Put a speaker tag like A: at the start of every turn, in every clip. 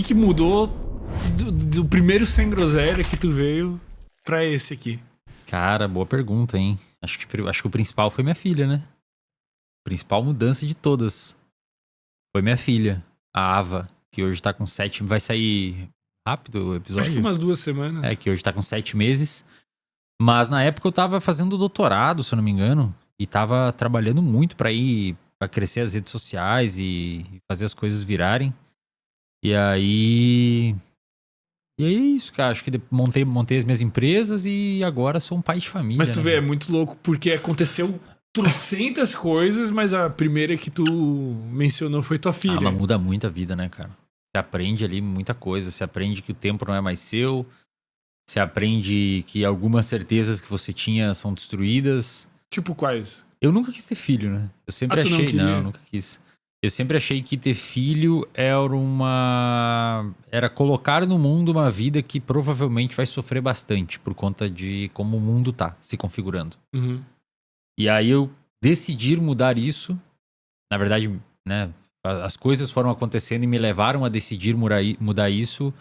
A: que mudou do primeiro Sem Groselha que tu veio pra esse aqui?
B: Cara, boa pergunta, hein? Acho que o principal foi minha filha, né? Principal mudança de todas foi minha filha, a Ava, que hoje tá com 7... Vai sair rápido o episódio?
A: Acho que umas 2 semanas.
B: É, que hoje tá com 7 meses. Mas na época eu tava fazendo doutorado, se eu não me engano. E tava trabalhando muito pra crescer as redes sociais e fazer as coisas virarem. E aí é isso, cara. Acho que montei as minhas empresas e agora sou um pai de família.
A: Mas tu
B: né?
A: vê, é muito louco, porque aconteceu trocentas coisas, mas a primeira que tu mencionou foi tua filha.
B: Mas muda muito a vida, né, cara? Você aprende ali muita coisa. Você aprende que o tempo não é mais seu. Você aprende que algumas certezas que você tinha são destruídas.
A: Tipo quais?
B: Eu nunca quis ter filho, né? Eu sempre
A: tu não
B: achei...
A: queria?
B: Não, nunca quis. Eu sempre achei que ter filho era colocar no mundo uma vida que provavelmente vai sofrer bastante por conta de como o mundo tá se configurando.
A: Uhum.
B: E aí eu decidi mudar isso. Na verdade, né, as coisas foram acontecendo e me levaram a decidir mudar isso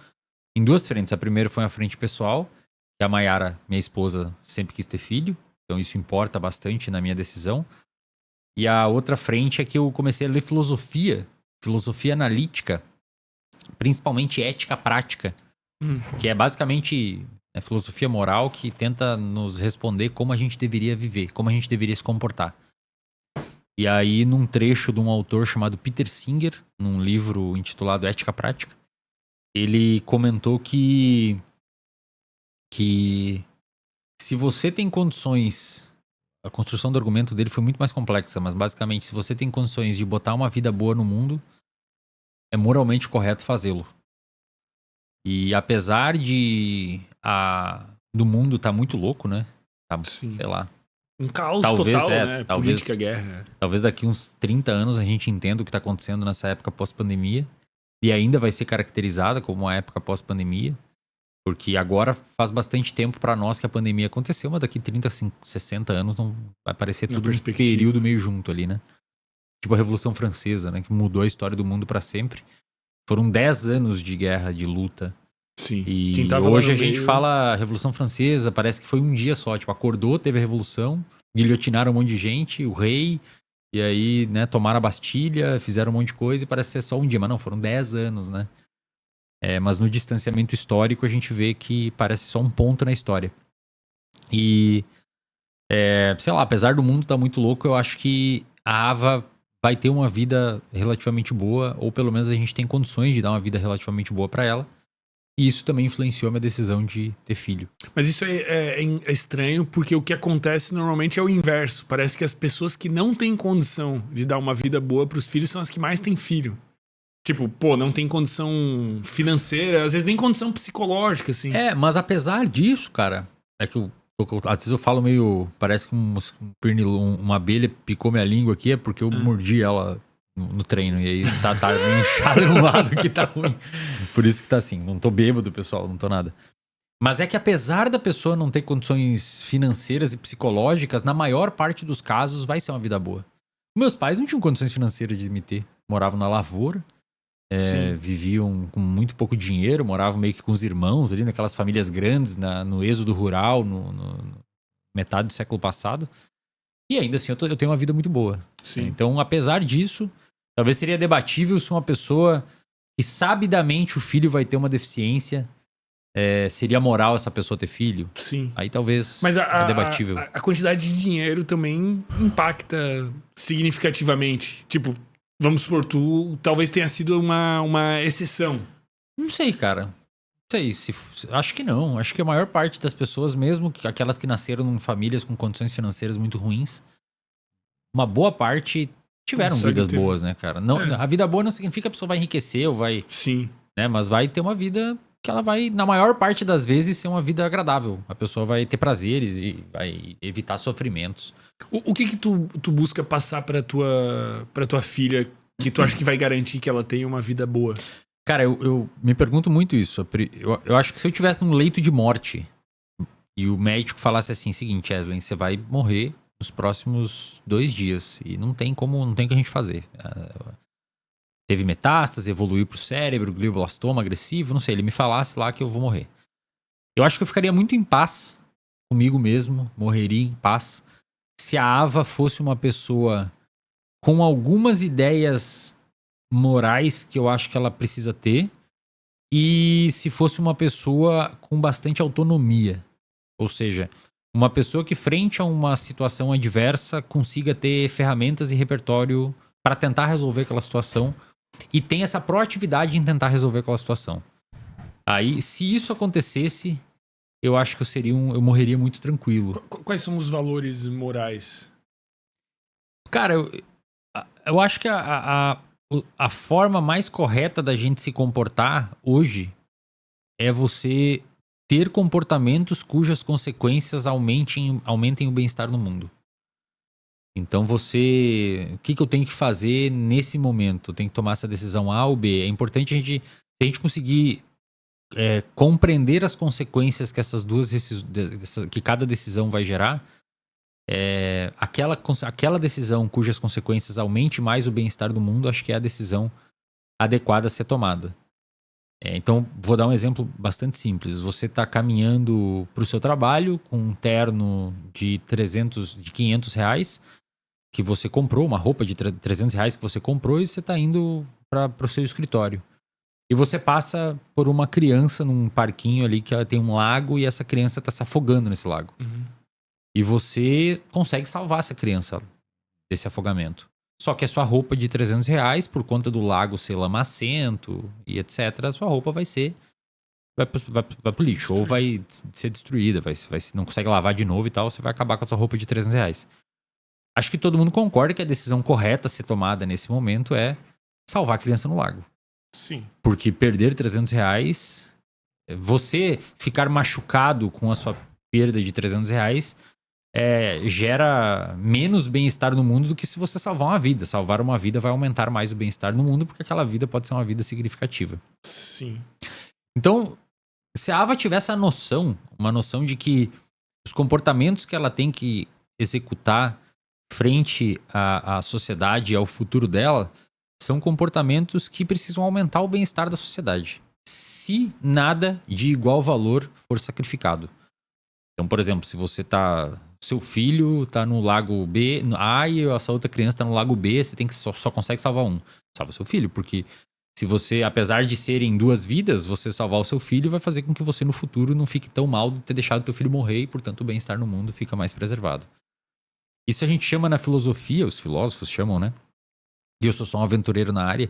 B: em 2 frentes. A primeira foi a frente pessoal, que a Mayara, minha esposa, sempre quis ter filho. Então isso importa bastante na minha decisão. E a outra frente é que eu comecei a ler filosofia analítica, principalmente ética prática, que é basicamente filosofia moral que tenta nos responder como a gente deveria viver, como a gente deveria se comportar. E aí, num trecho de um autor chamado Peter Singer, num livro intitulado Ética Prática, ele comentou que se você tem condições... A construção do argumento dele foi muito mais complexa, mas basicamente, se você tem condições de botar uma vida boa no mundo, é moralmente correto fazê-lo. E apesar do mundo tá muito louco, né? Tá, sei lá.
A: Um caos
B: Talvez,
A: total, né? Política, guerra.
B: Talvez daqui uns 30 anos a gente entenda o que tá acontecendo nessa época pós-pandemia. E ainda vai ser caracterizada como uma época pós-pandemia. Porque agora faz bastante tempo pra nós que a pandemia aconteceu, mas daqui 30, 60 anos não vai parecer tudo um período meio junto ali, né? Tipo a Revolução Francesa, né? Que mudou a história do mundo pra sempre. Foram 10 anos de guerra, de luta.
A: Sim.
B: E hoje a gente fala Revolução Francesa, parece que foi um dia só. Tipo, acordou, teve a Revolução, guilhotinaram um monte de gente, o rei, e aí, né, tomaram a Bastilha, fizeram um monte de coisa e parece ser só um dia. Mas não, foram 10 anos, né? Mas no distanciamento histórico a gente vê que parece só um ponto na história. E, sei lá, apesar do mundo estar muito louco, eu acho que a Ava vai ter uma vida relativamente boa, ou pelo menos a gente tem condições de dar uma vida relativamente boa pra ela. E isso também influenciou a minha decisão de ter filho.
A: Mas isso é estranho, porque o que acontece normalmente é o inverso. Parece que as pessoas que não têm condição de dar uma vida boa pros filhos são as que mais têm filho. Tipo, pô, não tem condição financeira, às vezes nem condição psicológica, assim.
B: Mas apesar disso, cara, é que às vezes eu falo meio... Parece que uma abelha picou minha língua aqui, é porque eu mordi ela no treino. E aí tá meio inchado no lado que tá ruim. Por isso que tá assim. Não tô bêbado, pessoal, não tô nada. Mas é que apesar da pessoa não ter condições financeiras e psicológicas, na maior parte dos casos vai ser uma vida boa. Meus pais não tinham condições financeiras de me ter. Moravam na lavoura. Viviam com muito pouco dinheiro, moravam meio que com os irmãos ali, naquelas famílias grandes, no êxodo rural, no metade do século passado. E ainda assim, eu tenho uma vida muito boa.
A: Sim.
B: Então, apesar disso, talvez seria debatível se uma pessoa que sabidamente o filho vai ter uma deficiência, seria moral essa pessoa ter filho?
A: Sim.
B: Aí talvez
A: Mas
B: é debatível.
A: A quantidade de dinheiro também impacta significativamente. Tipo, vamos supor, tu talvez tenha sido uma exceção.
B: Não sei, cara. Não sei. Acho que não. Acho que a maior parte das pessoas, mesmo aquelas que nasceram em famílias com condições financeiras muito ruins, uma boa parte tiveram vidas boas, né, cara? Não, a vida boa não significa que a pessoa vai enriquecer ou vai...
A: Sim.
B: Né, mas vai ter uma vida que ela vai, na maior parte das vezes, ser uma vida agradável. A pessoa vai ter prazeres e vai evitar sofrimentos.
A: O que tu busca passar pra tua filha que tu acha que vai garantir que ela tenha uma vida boa?
B: Cara, eu me pergunto muito isso. Eu acho que se eu tivesse num leito de morte e o médico falasse assim, seguinte, Wesley, você vai morrer nos próximos 2 dias e não tem o que a gente fazer. teve metástase, evoluiu pro cérebro, glioblastoma agressivo, não sei, ele me falasse lá que eu vou morrer. Eu acho que eu ficaria muito em paz comigo mesmo, morreria em paz, se a Ava fosse uma pessoa com algumas ideias morais que eu acho que ela precisa ter, e se fosse uma pessoa com bastante autonomia. Ou seja, uma pessoa que frente a uma situação adversa consiga ter ferramentas e repertório para tentar resolver aquela situação e tem essa proatividade em tentar resolver aquela situação. Aí, se isso acontecesse, eu acho que eu morreria muito tranquilo.
A: Quais são os valores morais?
B: Cara, eu acho que a forma mais correta da gente se comportar hoje é você ter comportamentos cujas consequências aumentem o bem-estar no mundo. Então o que eu tenho que fazer nesse momento? Eu tenho que tomar essa decisão A ou B. É importante se a gente conseguir compreender as consequências que essas que cada decisão vai gerar, aquela decisão cujas consequências aumente mais o bem-estar do mundo, acho que é a decisão adequada a ser tomada. Então, vou dar um exemplo bastante simples. Você está caminhando para o seu trabalho com um terno de 500 reais que você comprou, uma roupa de 300 reais que você comprou e você está indo para o seu escritório. E você passa por uma criança num parquinho ali que tem um lago e essa criança está se afogando nesse lago.
A: Uhum.
B: E você consegue salvar essa criança desse afogamento. Só que a sua roupa de 300 reais, por conta do lago ser lamacento e etc., a sua roupa vai pro lixo. Ou vai ser destruída, não consegue lavar de novo e tal, você vai acabar com a sua roupa de 300 reais. Acho que todo mundo concorda que a decisão correta a ser tomada nesse momento é salvar a criança no lago.
A: Sim.
B: Porque perder 300 reais, você ficar machucado com a sua perda de 300 reais, gera menos bem-estar no mundo do que se você salvar uma vida. Salvar uma vida vai aumentar mais o bem-estar no mundo, porque aquela vida pode ser uma vida significativa.
A: Sim.
B: Então, se a Ava tivesse uma noção de que os comportamentos que ela tem que executar frente à sociedade e ao futuro dela são comportamentos que precisam aumentar o bem-estar da sociedade. Se nada de igual valor for sacrificado. Então, por exemplo, se você seu filho tá no lago B, A, e essa outra criança tá no lago B, você tem que só consegue salvar um. Salva seu filho, porque se você, apesar de serem duas vidas, você salvar o seu filho vai fazer com que você no futuro não fique tão mal de ter deixado teu filho morrer e, portanto, o bem-estar no mundo fica mais preservado. Isso a gente chama na filosofia, os filósofos chamam, né? E eu sou só um aventureiro na área,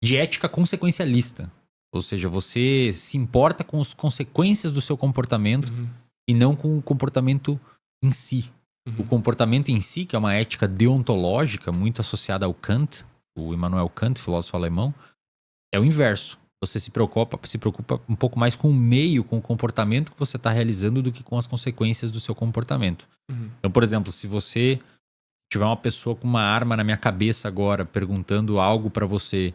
B: de ética consequencialista. Ou seja, você se importa com as consequências do seu comportamento e não com o comportamento em si. O comportamento em si, que é uma ética deontológica muito associada ao Kant, o Immanuel Kant, filósofo alemão, é o inverso. Você se preocupa um pouco mais com o meio, com o comportamento que você está realizando do que com as consequências do seu comportamento. Então, por exemplo, se você tiver uma pessoa com uma arma na minha cabeça agora perguntando algo para você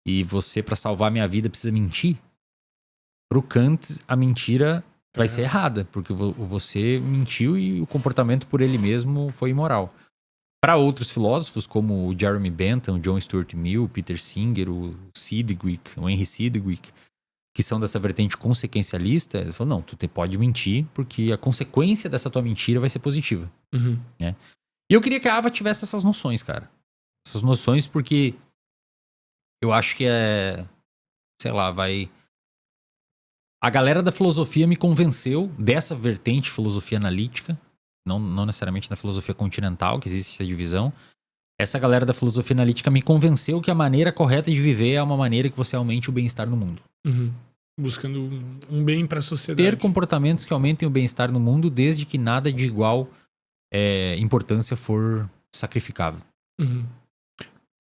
B: e você, para salvar a minha vida, precisa mentir, pro Kant, a mentira vai ser errada, porque você mentiu e o comportamento por ele mesmo foi imoral. Para outros filósofos, como o Jeremy Bentham, o John Stuart Mill, o Peter Singer, o Sidgwick, o Henry Sidgwick, que são dessa vertente consequencialista, ele falou, não, tu pode mentir, porque a consequência dessa tua mentira vai ser positiva. Né? E eu queria que a Ava tivesse essas noções, cara. Essas noções, porque eu acho que sei lá, a galera da filosofia me convenceu dessa vertente filosofia analítica, não necessariamente na filosofia continental, que existe essa divisão. Essa galera da filosofia analítica me convenceu que a maneira correta de viver é uma maneira que você aumente o bem-estar no mundo.
A: Buscando um bem para a sociedade.
B: Ter comportamentos que aumentem o bem-estar no mundo, desde que nada de igual importância for sacrificável.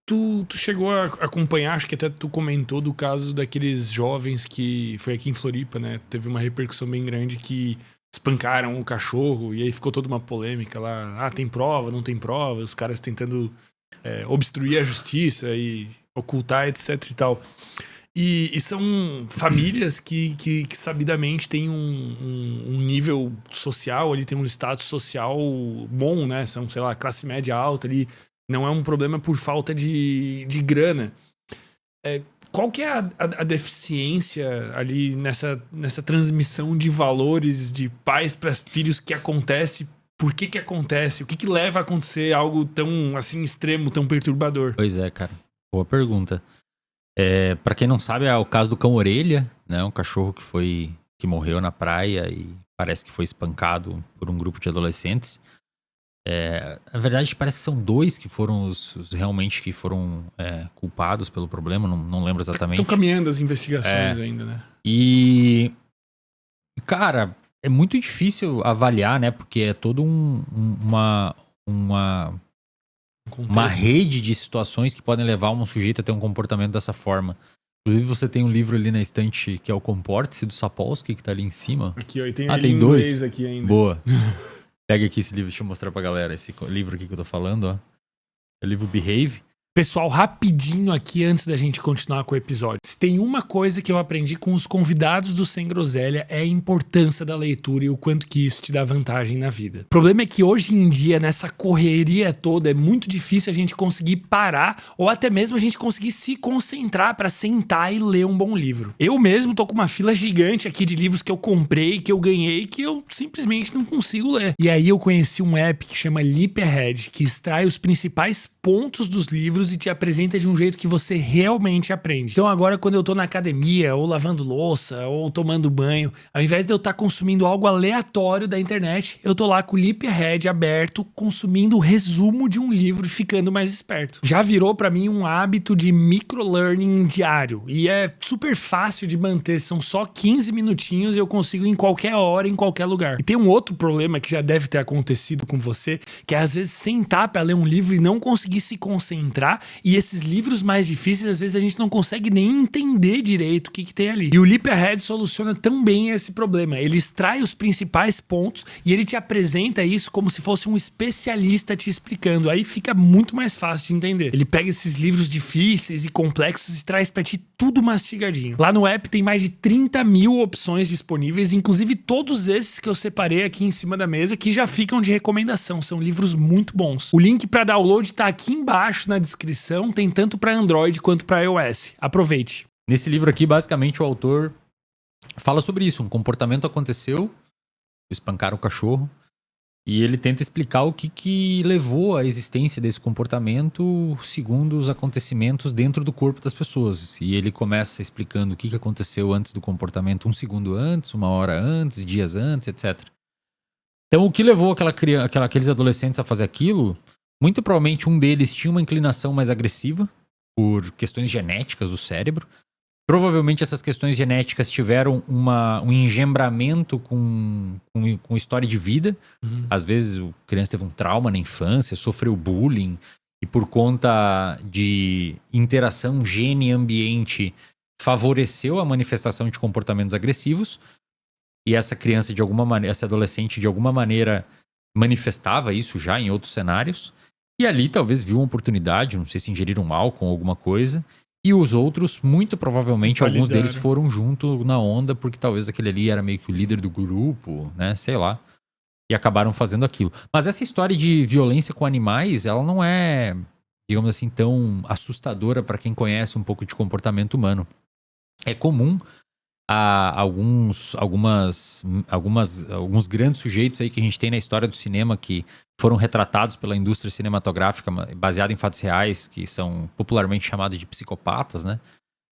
A: Tu chegou a acompanhar, acho que até tu comentou do caso daqueles jovens que foi aqui em Floripa, né? Teve uma repercussão bem grande que espancaram o cachorro e aí ficou toda uma polêmica lá. Tem prova, não tem prova, os caras tentando obstruir a justiça e ocultar, etc e tal. E são famílias que sabidamente têm um nível social ali, tem um status social bom, né? São, sei lá, classe média alta ali. Não é um problema por falta de grana. Qual que é a deficiência ali nessa transmissão de valores de pais para filhos que acontece? Por que acontece? O que leva a acontecer algo tão assim extremo, tão perturbador?
B: Pois é, cara. Boa pergunta. Pra quem não sabe, é o caso do cão orelha, né? Um cachorro que morreu na praia e parece que foi espancado por um grupo de adolescentes. Na verdade, parece que são 2 que foram os realmente que foram culpados pelo problema, não lembro exatamente.
A: Estão caminhando as investigações ainda, né?
B: E, cara, é muito difícil avaliar, né? Porque é todo uma rede de situações que podem levar um sujeito a ter um comportamento dessa forma. Inclusive, você tem um livro ali na estante que é o Comporte-se, do Sapolsky, que tá ali em cima.
A: Aqui, ó, e tem
B: tem 2
A: aqui ainda.
B: Boa. Pega aqui esse livro, deixa eu mostrar pra galera. Esse livro aqui que eu tô falando, ó. É o livro Behave.
A: Pessoal, rapidinho aqui antes da gente continuar com o episódio. Se tem uma coisa que eu aprendi com os convidados do Sem Groselha é a importância da leitura e o quanto que isso te dá vantagem na vida. O problema é que hoje em dia, nessa correria toda, é muito difícil a gente conseguir parar ou até mesmo a gente conseguir se concentrar para sentar e ler um bom livro. Eu mesmo tô com uma fila gigante aqui de livros que eu comprei, que eu ganhei, que eu simplesmente não consigo ler. E aí eu conheci um app que chama Leaphead, que extrai os principais pontos dos livros e te apresenta de um jeito que você realmente aprende. Então agora quando eu tô na academia, ou lavando louça, ou tomando banho, ao invés de eu estar consumindo algo aleatório da internet, eu tô lá com o Leaphead aberto, consumindo o resumo de um livro e ficando mais esperto. Já virou pra mim um hábito de microlearning diário, e é super fácil de manter, são só 15 minutinhos e eu consigo em qualquer hora, em qualquer lugar. E tem um outro problema que já deve ter acontecido com você, que é às vezes sentar pra ler um livro e não conseguir se concentrar. E esses livros mais difíceis, às vezes a gente não consegue nem entender direito o que tem ali. E o Leaphead soluciona também esse problema. Ele extrai os principais pontos e ele te apresenta isso como se fosse um especialista te explicando. Aí fica muito mais fácil de entender. Ele pega esses livros difíceis e complexos e traz pra ti tudo mastigadinho. Lá no app tem mais de 30 mil opções disponíveis, inclusive todos esses que eu separei aqui em cima da mesa, que já ficam de recomendação. São livros muito bons. O link para download tá aqui embaixo na descrição, tem tanto para Android quanto para iOS. Aproveite.
B: Nesse livro aqui, basicamente, o autor fala sobre isso. Um comportamento aconteceu, espancaram o cachorro, e ele tenta explicar o que levou à existência desse comportamento segundo os acontecimentos dentro do corpo das pessoas. E ele começa explicando o que aconteceu antes do comportamento, 1 segundo antes, 1 hora antes, dias antes, etc. Então, o que levou aqueles adolescentes a fazer aquilo? Muito provavelmente um deles tinha uma inclinação mais agressiva por questões genéticas do cérebro. Provavelmente essas questões genéticas tiveram um engembramento com história de vida. Às vezes a criança teve um trauma na infância, sofreu bullying e por conta de interação gene-ambiente favoreceu a manifestação de comportamentos agressivos. E essa criança, de alguma maneira, essa adolescente, de alguma maneira, manifestava isso já em outros cenários. E ali talvez viu uma oportunidade, não sei se ingeriram álcool ou alguma coisa. E os outros, muito provavelmente, alguns deles foram junto na onda, porque talvez aquele ali era meio que o líder do grupo, né? Sei lá. E acabaram fazendo aquilo. Mas essa história de violência com animais, ela não é, digamos assim, tão assustadora para quem conhece um pouco de comportamento humano. É comum a alguns grandes sujeitos aí que a gente tem na história do cinema que foram retratados pela indústria cinematográfica baseado em fatos reais, que são popularmente chamados de psicopatas, né?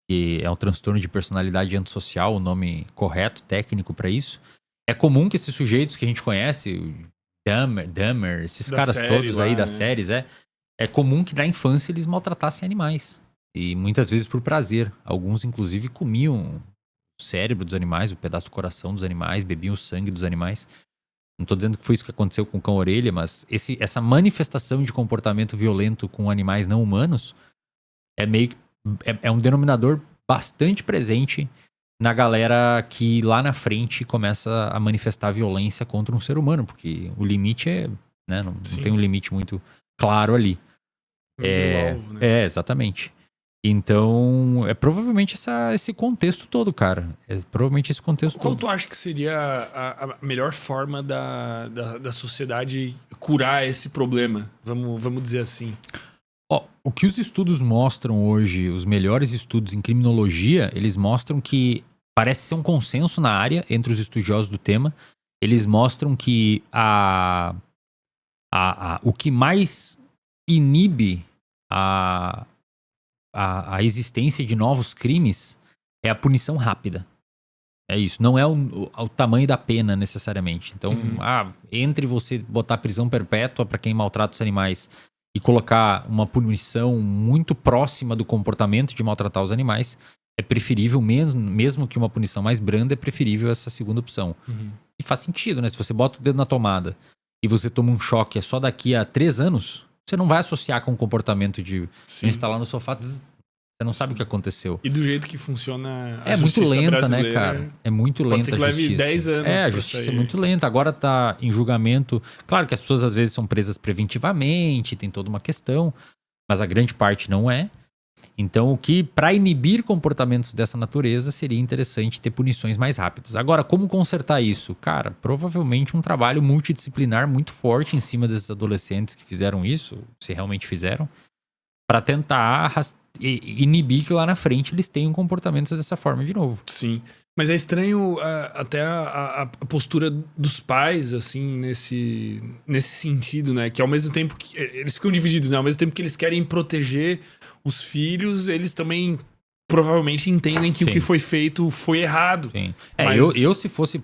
B: Que é um transtorno de personalidade antissocial, o nome correto, técnico para isso. É comum que esses sujeitos que a gente conhece, Dahmer, esses caras todos aí das séries, é comum que na infância eles maltratassem animais. E muitas vezes por prazer. Alguns, inclusive, comiam o cérebro dos animais, o pedaço do coração dos animais, bebiam o sangue dos animais. Não tô dizendo que foi isso que aconteceu com o cão-orelha, mas essa manifestação de comportamento violento com animais não humanos é um denominador bastante presente na galera que lá na frente começa a manifestar violência contra um ser humano, porque o limite né, não tem um limite muito claro ali.
A: Alvo, né?
B: Exatamente. Então, é provavelmente esse contexto todo, cara. É provavelmente esse contexto
A: Qual
B: todo.
A: tu acha que seria a melhor forma da sociedade curar esse problema? Vamos dizer assim.
B: Ó, o que os estudos mostram hoje, os melhores estudos em criminologia, eles mostram que parece ser um consenso na área entre os estudiosos do tema. Eles mostram que o que mais inibe a existência de novos crimes é a punição rápida. É isso, não é o tamanho da pena necessariamente. Então, entre você botar prisão perpétua para quem maltrata os animais e colocar uma punição muito próxima do comportamento de maltratar os animais, é preferível, mesmo que uma punição mais branda, é preferível essa segunda opção. E faz sentido, né? Se você bota o dedo na tomada e você toma um choque só daqui a 3 anos, você não vai associar com o comportamento de instalar no sofá. Você não sabe o que aconteceu.
A: E do jeito que funciona
B: a justiça muito lenta, né, cara? É muito lenta a justiça.
A: Pode ser que leve 10 anos.
B: A justiça é muito lenta. Agora tá em julgamento. Claro que as pessoas às vezes são presas preventivamente, tem toda uma questão, mas a grande parte não é. Então, o que para inibir comportamentos dessa natureza seria interessante ter punições mais rápidas. Agora, como consertar isso? Cara, provavelmente um trabalho multidisciplinar muito forte em cima desses adolescentes que fizeram isso, se realmente fizeram, para tentar inibir que lá na frente eles tenham comportamentos dessa forma de novo.
A: Sim. Mas é estranho até a postura dos pais, assim, nesse sentido, né? Que ao mesmo tempo que eles ficam divididos, né? Ao mesmo tempo que eles querem proteger os filhos, eles também provavelmente entendem que o que foi feito foi errado.
B: Sim. Eu se fosse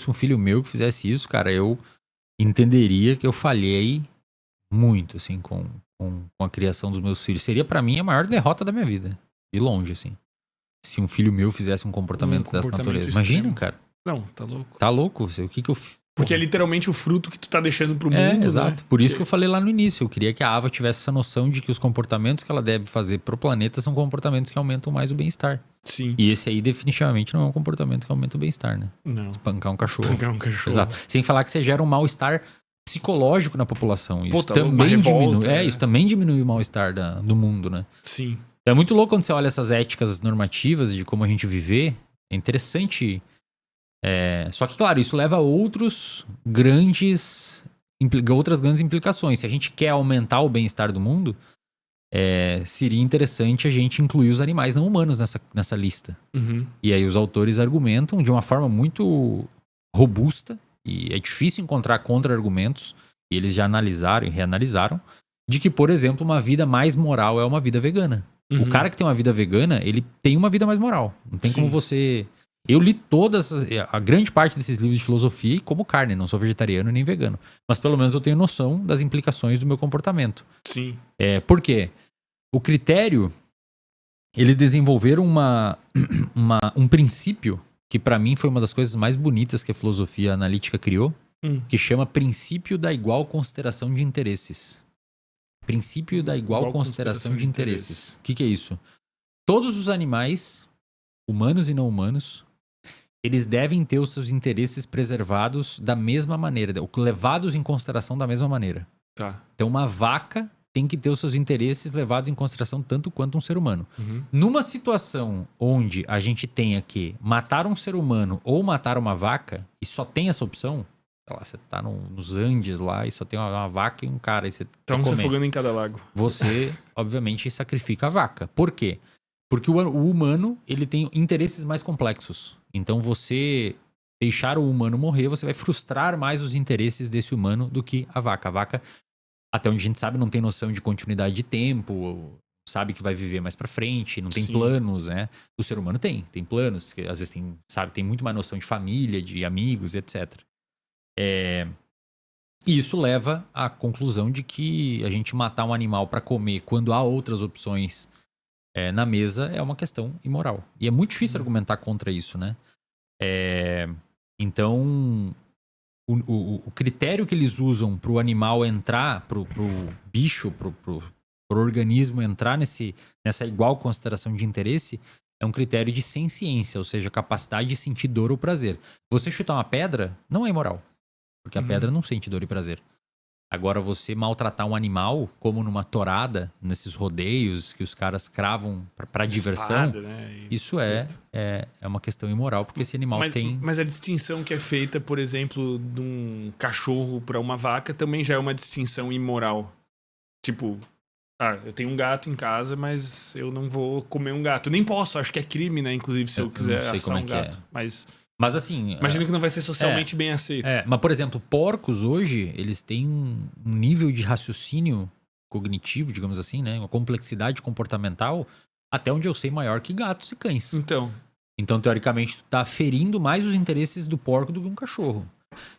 B: um filho meu que fizesse isso, cara, eu entenderia que eu falhei muito, assim, com a criação dos meus filhos. Seria pra mim a maior derrota da minha vida. De longe, assim. Se um filho meu fizesse um comportamento dessa natureza. Imagina, cara.
A: Não, tá louco.
B: Tá louco? O que eu...
A: Porque é literalmente o fruto que tu tá deixando pro mundo,
B: exato.
A: Né?
B: Por isso que eu falei lá no início. Eu queria que a Ava tivesse essa noção de que os comportamentos que ela deve fazer pro planeta são comportamentos que aumentam mais o bem-estar.
A: Sim.
B: E esse aí definitivamente não é um comportamento que aumenta o bem-estar, né?
A: Não.
B: Espancar um cachorro.
A: Exato.
B: Sem falar que você gera um mal-estar psicológico na população. Isso
A: tá
B: também diminui.
A: Né?
B: Isso também diminui o mal-estar do mundo, né?
A: Sim.
B: É muito louco quando você olha essas éticas normativas de como a gente viver. É interessante. Só que, claro, isso leva a outras grandes implicações. Se a gente quer aumentar o bem-estar do mundo, seria interessante a gente incluir os animais não humanos nessa lista. E aí os autores argumentam de uma forma muito robusta, e é difícil encontrar contra-argumentos, e eles já analisaram e reanalisaram, de que, por exemplo, uma vida mais moral é uma vida vegana. O cara que tem uma vida vegana, ele tem uma vida mais moral. Não tem como você... Eu li a grande parte desses livros de filosofia e como carne, não sou vegetariano nem vegano. Mas pelo menos eu tenho noção das implicações do meu comportamento.
A: Sim.
B: Por quê? O critério, eles desenvolveram um princípio que pra mim foi uma das coisas mais bonitas que a filosofia analítica criou, que chama princípio da igual consideração de interesses. Princípio da igual consideração de interesses. O que é isso? Todos os animais, humanos e não humanos, eles devem ter os seus interesses preservados da mesma maneira, levados em consideração da mesma maneira.
A: Tá.
B: Então uma vaca tem que ter os seus interesses levados em consideração tanto quanto um ser humano. Numa situação onde a gente tenha que matar um ser humano ou matar uma vaca, e só tem essa opção, sei lá, você tá nos Andes lá e só tem uma vaca e um cara, e você
A: tá se afogando em cada lago.
B: Você, obviamente, sacrifica a vaca. Por quê? Porque o humano, ele tem interesses mais complexos. Então, você deixar o humano morrer, você vai frustrar mais os interesses desse humano do que a vaca. A vaca, até onde a gente sabe, não tem noção de continuidade de tempo, sabe que vai viver mais pra frente, não tem planos, né? O ser humano tem planos, que às vezes tem muito mais noção de família, de amigos, etc. E isso leva à conclusão de que a gente matar um animal para comer quando há outras opções na mesa é uma questão imoral. E é muito difícil argumentar contra isso, né? Então, o critério que eles usam pro animal entrar, pro bicho, pro organismo entrar nessa igual consideração de interesse, é um critério de senciência, ou seja, capacidade de sentir dor ou prazer. Você chutar uma pedra não é imoral. Porque a pedra não sente dor e prazer. Agora, você maltratar um animal, como numa torada, nesses rodeios que os caras cravam pra diversão,
A: espada, né?
B: Isso é uma questão imoral, porque esse animal tem...
A: Mas a distinção que é feita, por exemplo, de um cachorro pra uma vaca, também já é uma distinção imoral. Tipo, eu tenho um gato em casa, mas eu não vou comer um gato. Nem posso, acho que é crime, né? Inclusive, se eu quiser
B: não sei
A: assar
B: como é
A: um
B: que
A: gato.
B: é.
A: Mas
B: assim...
A: imagino que não vai ser socialmente bem aceito.
B: Mas, por exemplo, porcos hoje, eles têm um nível de raciocínio cognitivo, digamos assim, né? Uma complexidade comportamental, até onde eu sei, maior que gatos e cães. Então, teoricamente, tu tá ferindo mais os interesses do porco do que um cachorro.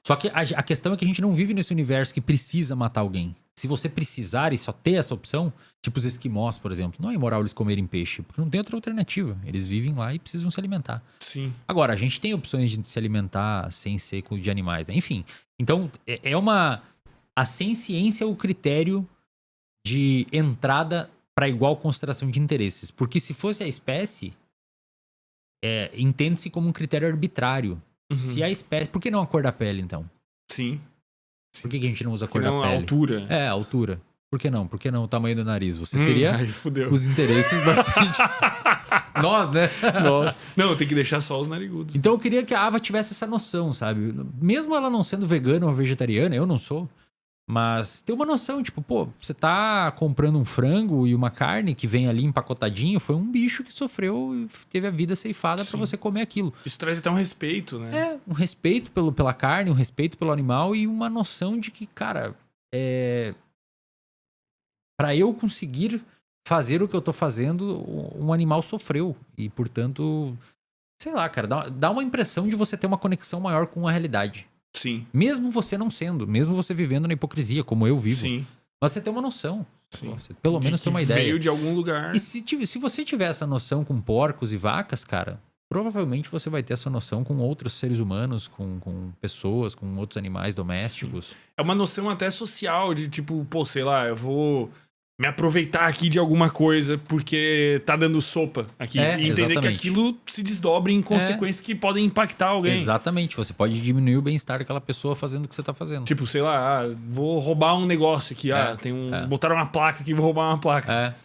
B: Só que a questão é que a gente não vive nesse universo que precisa matar alguém. Se você precisar e só ter essa opção, tipo os esquimós, por exemplo, não é imoral eles comerem peixe, porque não tem outra alternativa. Eles vivem lá e precisam se alimentar.
A: Sim.
B: Agora, a gente tem opções de se alimentar sem ser de animais, né? Enfim, então a sem-ciência é o critério de entrada para igual consideração de interesses. Porque se fosse a espécie, entende-se como um critério arbitrário. Se a espécie... Por que não a cor da pele, então?
A: Sim.
B: Por que a gente não usa a cor da pele?
A: A altura.
B: A altura. Por que não? Por que não o tamanho do nariz? Você teria os interesses bastante... Nós, né?
A: Nós. Não, tem que deixar só os narigudos.
B: Então eu queria que a Ava tivesse essa noção, sabe? Mesmo ela não sendo vegana ou vegetariana, eu não sou. Mas ter uma noção, tipo, pô, você tá comprando um frango e uma carne que vem ali empacotadinho, foi um bicho que sofreu e teve a vida ceifada pra você comer aquilo.
A: Isso traz até um respeito, né?
B: Um respeito pela carne, um respeito pelo animal e uma noção de que, cara, pra eu conseguir fazer o que eu tô fazendo, um animal sofreu. E, portanto, sei lá, cara, dá uma impressão de você ter uma conexão maior com a realidade.
A: Sim.
B: Mesmo você não sendo, mesmo você vivendo na hipocrisia, como eu vivo.
A: Sim.
B: Mas você tem uma noção.
A: Sim.
B: Você pelo menos tem uma ideia.
A: Veio de algum lugar.
B: E se você tiver essa noção com porcos e vacas, cara, provavelmente você vai ter essa noção com outros seres humanos, com pessoas, com outros animais domésticos.
A: Sim. É uma noção até social de tipo, pô, sei lá, eu vou me aproveitar aqui de alguma coisa porque tá dando sopa aqui. E entender
B: exatamente.
A: que aquilo se desdobre em consequências que podem impactar alguém.
B: Exatamente. Você pode diminuir o bem-estar daquela pessoa fazendo o que você tá fazendo.
A: Tipo, sei lá, vou roubar um negócio aqui. Botaram uma placa aqui, vou roubar uma placa.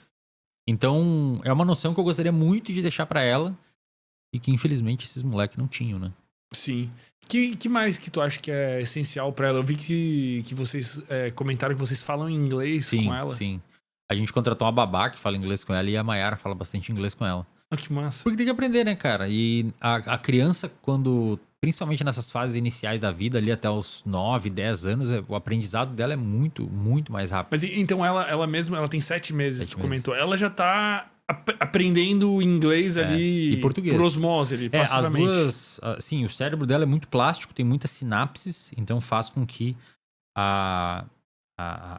B: Então, é uma noção que eu gostaria muito de deixar pra ela e que, infelizmente, esses moleques não tinham, né?
A: Sim. Que mais que tu acha que é essencial pra ela? Eu vi que vocês comentaram que vocês falam inglês com ela.
B: Sim. A gente contratou uma babá que fala inglês com ela e a Mayara fala bastante inglês com ela.
A: Ah, que massa.
B: Porque tem que aprender, né, cara? E a criança, quando... Principalmente nessas fases iniciais da vida, ali até os 9, 10 anos, o aprendizado dela é muito, muito mais rápido.
A: Mas então ela mesma, ela tem 7 meses, tu comentou. Ela já tá aprendendo inglês ali...
B: E português.
A: Por osmose ali, passivamente.
B: As duas... Sim, o cérebro dela é muito plástico, tem muitas sinapses, então faz com que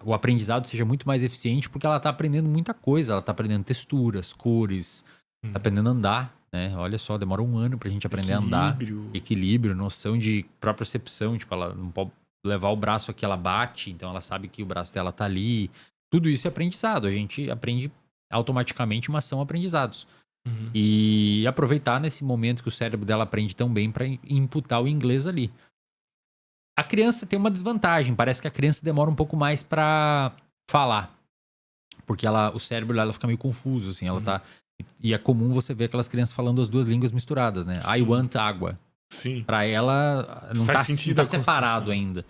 B: o aprendizado seja muito mais eficiente porque ela tá aprendendo muita coisa. Ela tá aprendendo texturas, cores, tá aprendendo a andar, né? Olha só, demora 1 ano pra gente aprender a andar. Equilíbrio, noção de propriocepção. Tipo, ela não pode levar o braço aqui, ela bate, então ela sabe que o braço dela tá ali. Tudo isso é aprendizado. A gente aprende automaticamente, mas são aprendizados. E aproveitar nesse momento que o cérebro dela aprende tão bem pra imputar o inglês ali. A criança tem uma desvantagem. Parece que a criança demora um pouco mais pra falar. Porque o cérebro dela fica meio confuso, assim. Ela tá... E é comum você ver aquelas crianças falando as duas línguas misturadas, né?
A: Sim.
B: I want água.
A: Sim.
B: Pra ela, não tá separado ainda.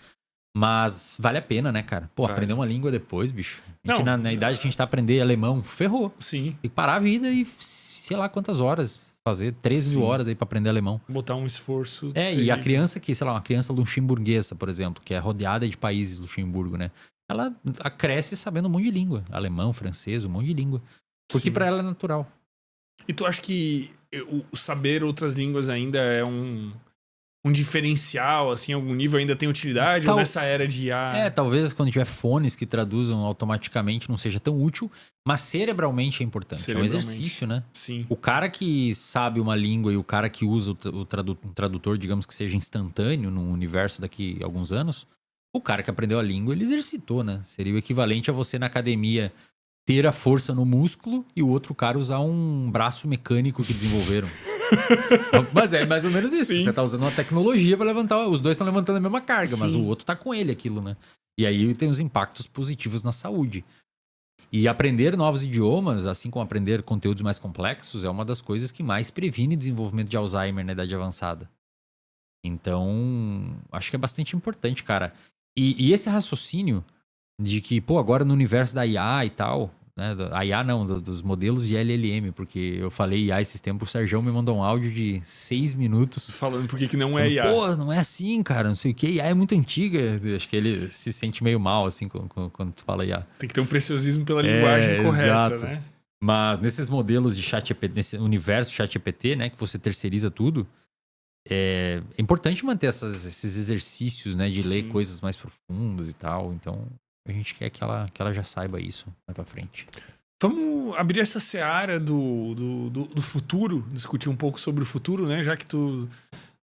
B: Mas vale a pena, né, cara? Pô, aprender uma língua depois, bicho. A gente, na idade que a gente tá aprendendo alemão, ferrou.
A: Sim.
B: Tem que parar a vida e sei lá quantas horas. Fazer 13 mil horas aí pra aprender alemão.
A: Botar um esforço.
B: E a criança que, sei lá, uma criança luxemburguesa, por exemplo, que é rodeada de países Luxemburgo, né? Ela cresce sabendo um monte de língua. Alemão, francês, um monte de língua. Porque pra ela é natural.
A: E tu acha que o saber outras línguas ainda é um diferencial, assim, algum nível ainda tem utilidade? Ou nessa era de IA?
B: Talvez quando tiver fones que traduzam automaticamente não seja tão útil, mas cerebralmente é importante. É um exercício, né?
A: Sim.
B: O cara que sabe uma língua e o cara que usa um tradutor, digamos que seja instantâneo no universo daqui a alguns anos, o cara que aprendeu a língua, ele exercitou, né? Seria o equivalente a você na academia ter a força no músculo e o outro cara usar um braço mecânico que desenvolveram. Mas é mais ou menos isso. Sim. Você tá usando uma tecnologia pra levantar. Os dois estão levantando a mesma carga, mas o outro tá com ele aquilo, né? E aí tem os impactos positivos na saúde. E aprender novos idiomas, assim como aprender conteúdos mais complexos, é uma das coisas que mais previne desenvolvimento de Alzheimer na idade avançada. Então, acho que é bastante importante, cara. E esse raciocínio de que, pô, agora no universo da IA e tal, né? A IA não, dos modelos de LLM, porque eu falei IA esses tempos, o Sergião me mandou um áudio de 6 minutos.
A: Falando por que não é IA.
B: Pô, não é assim, cara, não sei o que, IA é muito antiga. Acho que ele se sente meio mal, assim, quando tu fala IA.
A: Tem que ter um preciosismo pela linguagem correta,
B: exato.
A: né?
B: Mas nesses modelos de ChatGPT, nesse universo ChatGPT, né, que você terceiriza tudo, é importante manter esses exercícios, né, de ler coisas mais profundas e tal. Então, a gente quer que ela já saiba isso mais pra frente.
A: Vamos abrir essa seara do futuro, discutir um pouco sobre o futuro, né? Já que tu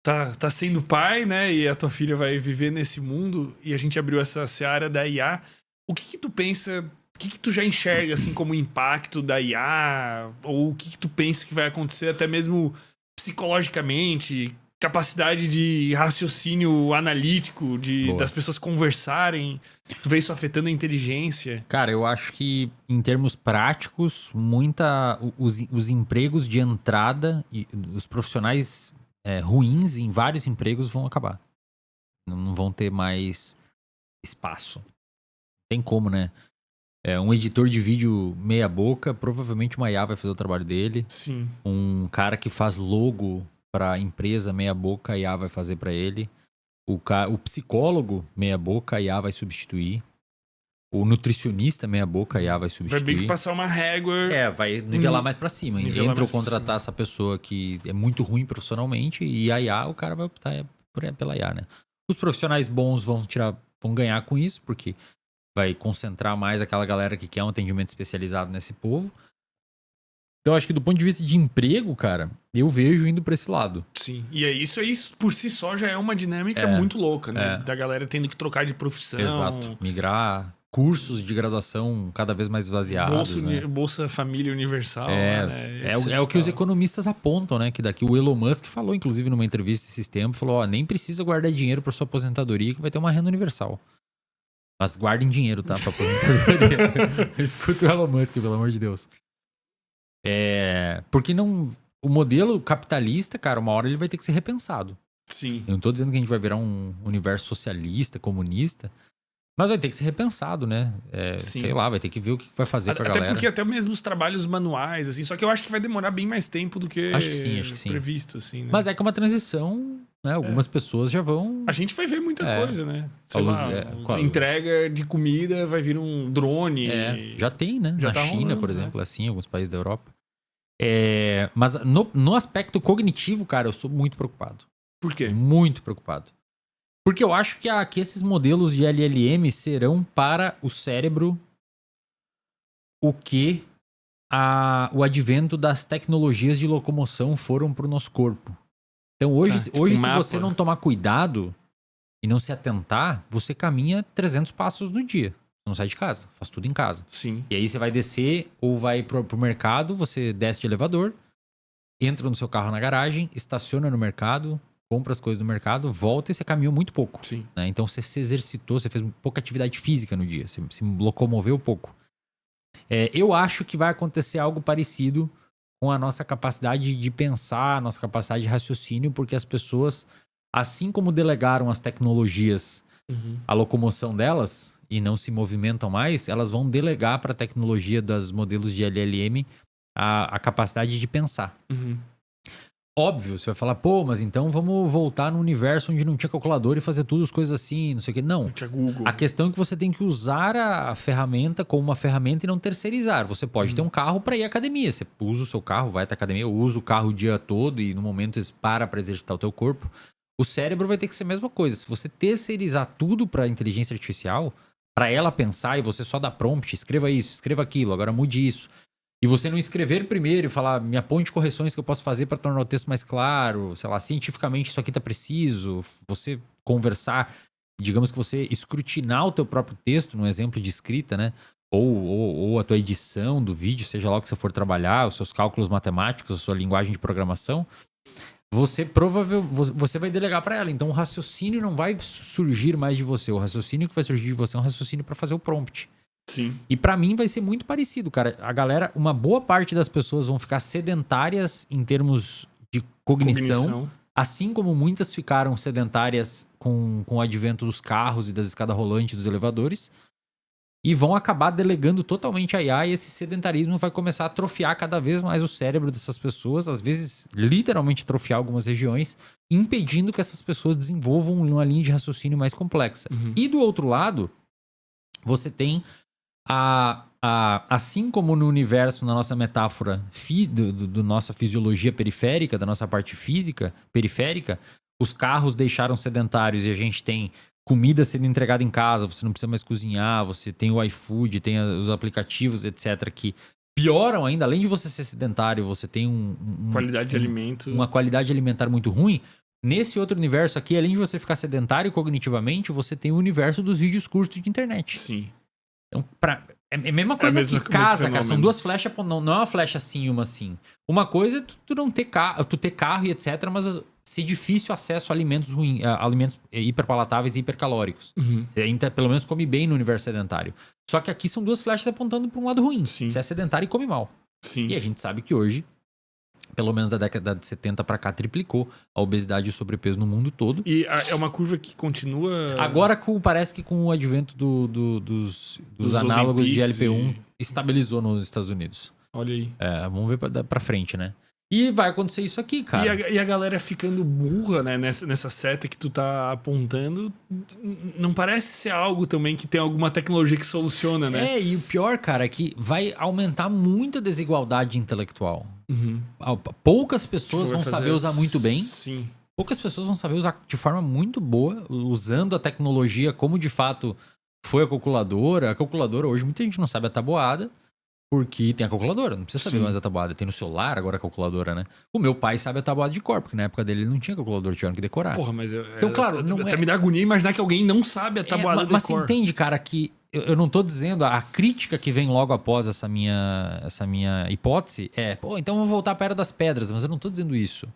A: tá sendo pai, né? E a tua filha vai viver nesse mundo e a gente abriu essa seara da IA. O que tu pensa, o que tu já enxerga, assim, como impacto da IA? Ou o que tu pensa que vai acontecer até mesmo psicologicamente? Capacidade de raciocínio analítico, das pessoas conversarem. Tu vê isso afetando a inteligência?
B: Cara, eu acho que em termos práticos, os empregos de entrada e os profissionais ruins em vários empregos vão acabar. Não vão ter mais espaço. Tem como, né? Um editor de vídeo meia boca, provavelmente uma IA vai fazer o trabalho dele.
A: Sim.
B: Um cara que faz logo para empresa meia boca, a IA vai fazer para ele. O psicólogo meia boca, a IA vai substituir. O nutricionista meia boca, a IA vai substituir.
A: Vai bem que passar uma régua.
B: Vai nivelar mais para cima. Entra ou contratar essa pessoa que é muito ruim profissionalmente e a IA, o cara vai optar pela IA, né? Os profissionais bons vão ganhar com isso, porque vai concentrar mais aquela galera que quer um atendimento especializado nesse povo. Então, acho que do ponto de vista de emprego, cara, eu vejo indo pra esse lado.
A: Sim. E isso por si só já é uma dinâmica muito louca, né? Da galera tendo que trocar de profissão.
B: Exato. Migrar. Cursos de graduação cada vez mais esvaziados, né?
A: Bolsa Família Universal. Né?
B: O que os economistas apontam, né? Que daqui o Elon Musk falou, inclusive, numa entrevista esses tempos, falou, nem precisa guardar dinheiro pra sua aposentadoria que vai ter uma renda universal. Mas guardem dinheiro, tá? Pra aposentadoria. Escuta o Elon Musk, pelo amor de Deus. Porque o modelo capitalista, cara, uma hora ele vai ter que ser repensado.
A: Sim.
B: Eu não tô dizendo que a gente vai virar um universo socialista, comunista, mas vai ter que ser repensado, né? Sei lá, vai ter que ver o que vai fazer pra galera.
A: Até porque até mesmo os trabalhos manuais, assim, só que eu acho que vai demorar bem mais tempo do que
B: acho que sim.
A: previsto, assim, né?
B: Mas é que é uma transição, né? Algumas pessoas já vão...
A: A gente vai ver muita coisa, né? Sei
B: lá,
A: a entrega de comida vai vir um drone.
B: Já tem, né?
A: Já
B: Na
A: tá
B: China,
A: rolando,
B: por exemplo, assim, alguns países da Europa. Mas no aspecto cognitivo, cara, eu sou muito preocupado.
A: Por quê?
B: Muito preocupado. Porque eu acho que esses modelos de LLM serão para o cérebro o que o advento das tecnologias de locomoção foram para o nosso corpo. Então hoje se você não tomar cuidado e não se atentar, você caminha 300 passos no dia. Não sai de casa, faz tudo em casa.
A: Sim.
B: E aí você vai descer ou vai pro mercado, você desce de elevador, entra no seu carro na garagem, estaciona no mercado, compra as coisas do mercado, volta e você caminhou muito pouco.
A: Sim.
B: Né? Então você se exercitou, você fez pouca atividade física no dia, você se locomoveu pouco. Eu acho que vai acontecer algo parecido com a nossa capacidade de pensar, a nossa capacidade de raciocínio, porque as pessoas, assim como delegaram as tecnologias, a locomoção delas, e não se movimentam mais, elas vão delegar para a tecnologia dos modelos de LLM a capacidade de pensar. Óbvio, você vai falar, pô, mas então vamos voltar no universo onde não tinha calculador e fazer tudo as coisas assim, não sei o que. Não.
A: Tinha Google.
B: A questão é que você tem que usar a ferramenta como uma ferramenta e não terceirizar. Você pode ter um carro para ir à academia. Você usa o seu carro, vai até a academia, usa o carro o dia todo e no momento para exercitar o teu corpo. O cérebro vai ter que ser a mesma coisa. Se você terceirizar tudo para inteligência artificial, para ela pensar e você só dá prompt, escreva isso, escreva aquilo, agora mude isso. E você não escrever primeiro e falar, me aponte correções que eu posso fazer para tornar o texto mais claro, sei lá, cientificamente isso aqui tá preciso, você conversar, digamos que você escrutinar o teu próprio texto, num exemplo de escrita, né? Ou a tua edição do vídeo, seja lá o que você for trabalhar, os seus cálculos matemáticos, a sua linguagem de programação, você vai delegar para ela. Então o raciocínio não vai surgir mais de você. O raciocínio que vai surgir de você é um raciocínio para fazer o prompt.
A: Sim.
B: E para mim vai ser muito parecido, cara. A galera, uma boa parte das pessoas vão ficar sedentárias em termos de cognição. Assim como muitas ficaram sedentárias com o advento dos carros e das escadas rolantes dos elevadores. e vão acabar delegando totalmente a IA, e esse sedentarismo vai começar a atrofiar cada vez mais o cérebro dessas pessoas, às vezes literalmente atrofiar algumas regiões, impedindo que essas pessoas desenvolvam uma linha de raciocínio mais complexa. E do outro lado, você tem assim como no universo, na nossa metáfora do nossa fisiologia periférica, da nossa parte física periférica, os carros deixaram sedentários e a gente tem comida sendo entregada em casa, você não precisa mais cozinhar, você tem o iFood, tem os aplicativos, etc., que pioram ainda. Além de você ser sedentário, você tem
A: qualidade de alimento.
B: Uma qualidade alimentar muito ruim. Nesse outro universo aqui, além de você ficar sedentário cognitivamente, você tem o universo dos vídeos curtos de internet.
A: Sim.
B: Então, é a mesma coisa que casa, cara. São duas flechas, não é uma flecha assim e uma assim. Uma coisa é tu não ter carro, tu ter carro e etc., mas ser difícil acesso a alimentos ruins, alimentos hiperpalatáveis e hipercalóricos. Você ainda, pelo menos, come bem no universo sedentário. Só que aqui são duas flechas apontando para um lado ruim.
A: Sim.
B: Você é sedentário e come mal.
A: Sim.
B: E a gente sabe que hoje, pelo menos da década de 70 para cá, triplicou a obesidade e o sobrepeso no mundo todo.
A: E é uma curva que continua...
B: Agora, parece que com o advento dos análogos de GLP-1, estabilizou nos Estados Unidos.
A: Olha aí.
B: Vamos ver pra frente, né? E vai acontecer isso aqui, cara.
A: E a galera ficando burra, né? Nessa seta que tu tá apontando, não parece ser algo também que tem alguma tecnologia que soluciona, né?
B: E o pior, cara, é que vai aumentar muito a desigualdade intelectual. Poucas pessoas vão saber usar muito bem.
A: Sim.
B: Poucas pessoas vão saber usar de forma muito boa, usando a tecnologia como de fato foi a calculadora. A calculadora, hoje, muita gente não sabe a tabuada, porque tem a calculadora, não precisa saber mais a tabuada. Tem no celular agora a calculadora, né? O meu pai sabe a tabuada de cor, porque na época dele ele não tinha calculadora, tiveram que decorar.
A: Porra, mas
B: então, claro, não
A: até me dá agonia imaginar que alguém não sabe a tabuada de
B: mas
A: cor.
B: Mas você entende, cara, que eu não tô dizendo, a crítica que vem logo após essa minha hipótese então vou voltar para a Era das Pedras, mas eu não tô dizendo isso.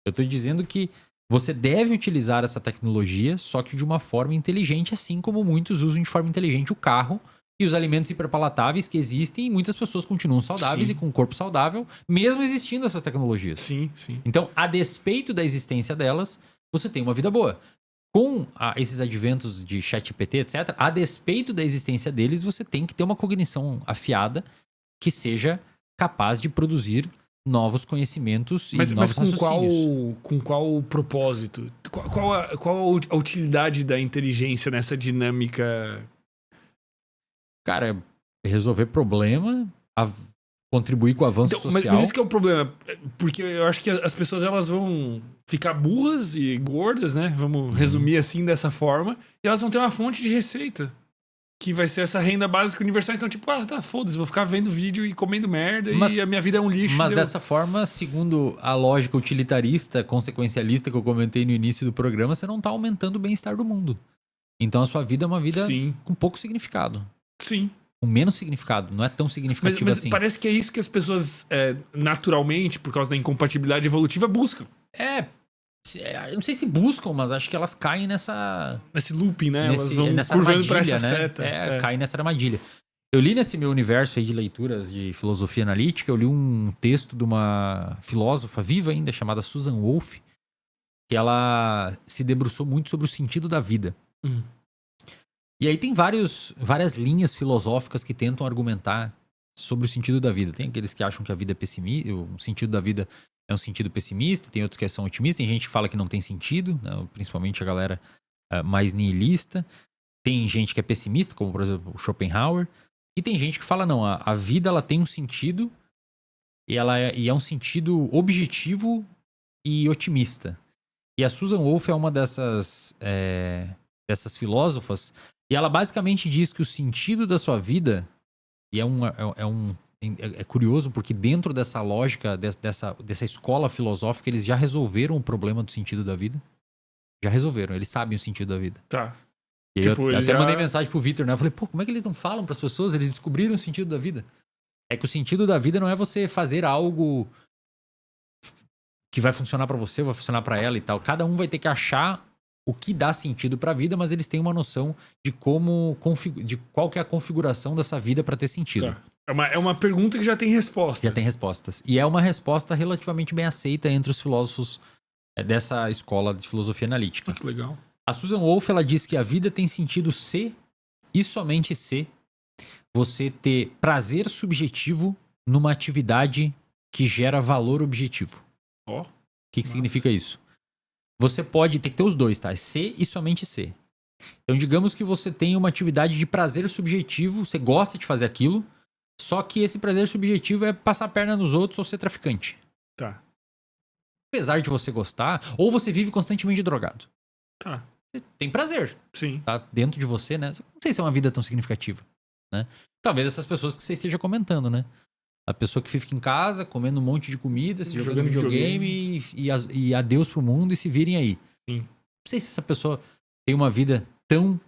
B: Eu tô dizendo que você deve utilizar essa tecnologia, só que de uma forma inteligente, assim como muitos usam de forma inteligente o carro e os alimentos hiperpalatáveis que existem, e muitas pessoas continuam saudáveis e com um corpo saudável, mesmo existindo essas tecnologias.
A: Sim, sim.
B: Então, a despeito da existência delas, você tem uma vida boa. Com esses adventos de ChatGPT, etc., a despeito da existência deles, você tem que ter uma cognição afiada que seja capaz de produzir novos conhecimentos e novos raciocínios.
A: Com qual propósito? Qual a utilidade da inteligência nessa dinâmica?
B: Cara, resolver problema, contribuir com o avanço social.
A: Mas esse que é o problema. Porque eu acho que as pessoas elas vão ficar burras e gordas, né? Vamos resumir assim dessa forma. E elas vão ter uma fonte de receita. Que vai ser essa renda básica universal. Então, tipo, foda-se, vou ficar vendo vídeo e comendo merda e a minha vida é um lixo.
B: Mas dessa forma, segundo a lógica utilitarista, consequencialista que eu comentei no início do programa, você não tá aumentando o bem-estar do mundo. Então a sua vida é uma vida com pouco significado.
A: Sim.
B: Com menos significado, não é tão significativo
A: mas
B: assim.
A: Parece que é isso que as pessoas, naturalmente, por causa da incompatibilidade evolutiva, buscam.
B: Eu não sei se buscam, mas acho que elas caem
A: nesse looping, né? Elas vão
B: nessa
A: curvando pra
B: armadilha,
A: essa
B: né?
A: seta.
B: Caem nessa armadilha. Eu li nesse meu universo aí de leituras de filosofia analítica, eu li um texto de uma filósofa viva ainda, chamada Susan Wolf, que ela se debruçou muito sobre o sentido da vida. E aí tem várias linhas filosóficas que tentam argumentar sobre o sentido da vida. Tem aqueles que acham que a vida é pessimista, o sentido da vida é um sentido pessimista, tem outros que são otimistas, tem gente que fala que não tem sentido, né? Principalmente a galera mais nihilista. Tem gente que é pessimista, como por exemplo o Schopenhauer. E tem gente que fala, não, a vida ela tem um sentido e é um sentido objetivo e otimista. E a Susan Wolf é uma dessas filósofas, e ela basicamente diz que o sentido da sua vida, e é curioso porque dentro dessa lógica, dessa escola filosófica, eles já resolveram o problema do sentido da vida. Já resolveram, eles sabem o sentido da vida.
A: Tá.
B: E tipo, eu até mandei mensagem pro Victor, né? Eu falei, como é que eles não falam pras pessoas? Eles descobriram o sentido da vida. É que o sentido da vida não é você fazer algo que vai funcionar pra você, vai funcionar pra ela e tal. Cada um vai ter que achar o que dá sentido pra vida, mas eles têm uma noção de qual que é a configuração dessa vida pra ter sentido.
A: Tá. É uma pergunta que já tem resposta.
B: Já tem respostas. E é uma resposta relativamente bem aceita entre os filósofos dessa escola de filosofia analítica.
A: Que legal.
B: A Susan Wolf, ela diz que a vida tem sentido se e somente se você ter prazer subjetivo numa atividade que gera valor objetivo.
A: Ó.
B: O que significa isso? Você pode ter que ter os dois, tá? C e somente C. Então, digamos que você tem uma atividade de prazer subjetivo, você gosta de fazer aquilo, só que esse prazer subjetivo é passar a perna nos outros ou ser traficante.
A: Tá.
B: Apesar de você gostar, ou você vive constantemente drogado.
A: Tá.
B: Você tem prazer.
A: Sim.
B: Tá dentro de você, né? Não sei se é uma vida tão significativa, né? Talvez essas pessoas que você esteja comentando, né? A pessoa que fica em casa, comendo um monte de comida, se jogando videogame e adeus pro mundo e se virem aí.
A: Sim.
B: Não sei se essa pessoa tem uma vida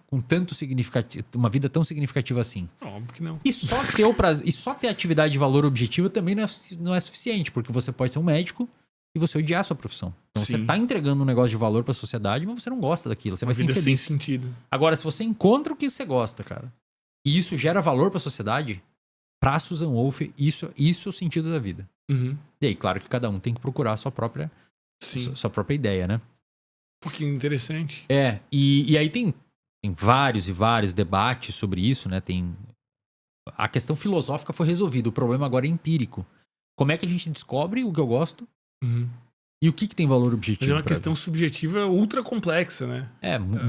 B: com tanto significativo, uma vida tão significativa assim.
A: Óbvio que não.
B: E só ter o prazer, e só ter atividade de valor objetivo também não é suficiente, porque você pode ser um médico e você odiar a sua profissão. Então
A: Sim.
B: você tá entregando um negócio de valor pra sociedade, mas você não gosta daquilo, você
A: Uma
B: vai ser
A: vida
B: infeliz.
A: sem sentido.
B: Agora, se você encontra o que você gosta, cara, e isso gera valor pra sociedade, pra Susan Wolf, isso é o sentido da vida.
A: Uhum.
B: E aí, claro que cada um tem que procurar a sua própria ideia, né?
A: Um pouquinho interessante.
B: E aí tem vários e vários debates sobre isso, né? A questão filosófica foi resolvida, o problema agora é empírico. Como é que a gente descobre o que eu gosto e o que tem valor objetivo?
A: Mas é uma questão subjetiva ultra complexa, né?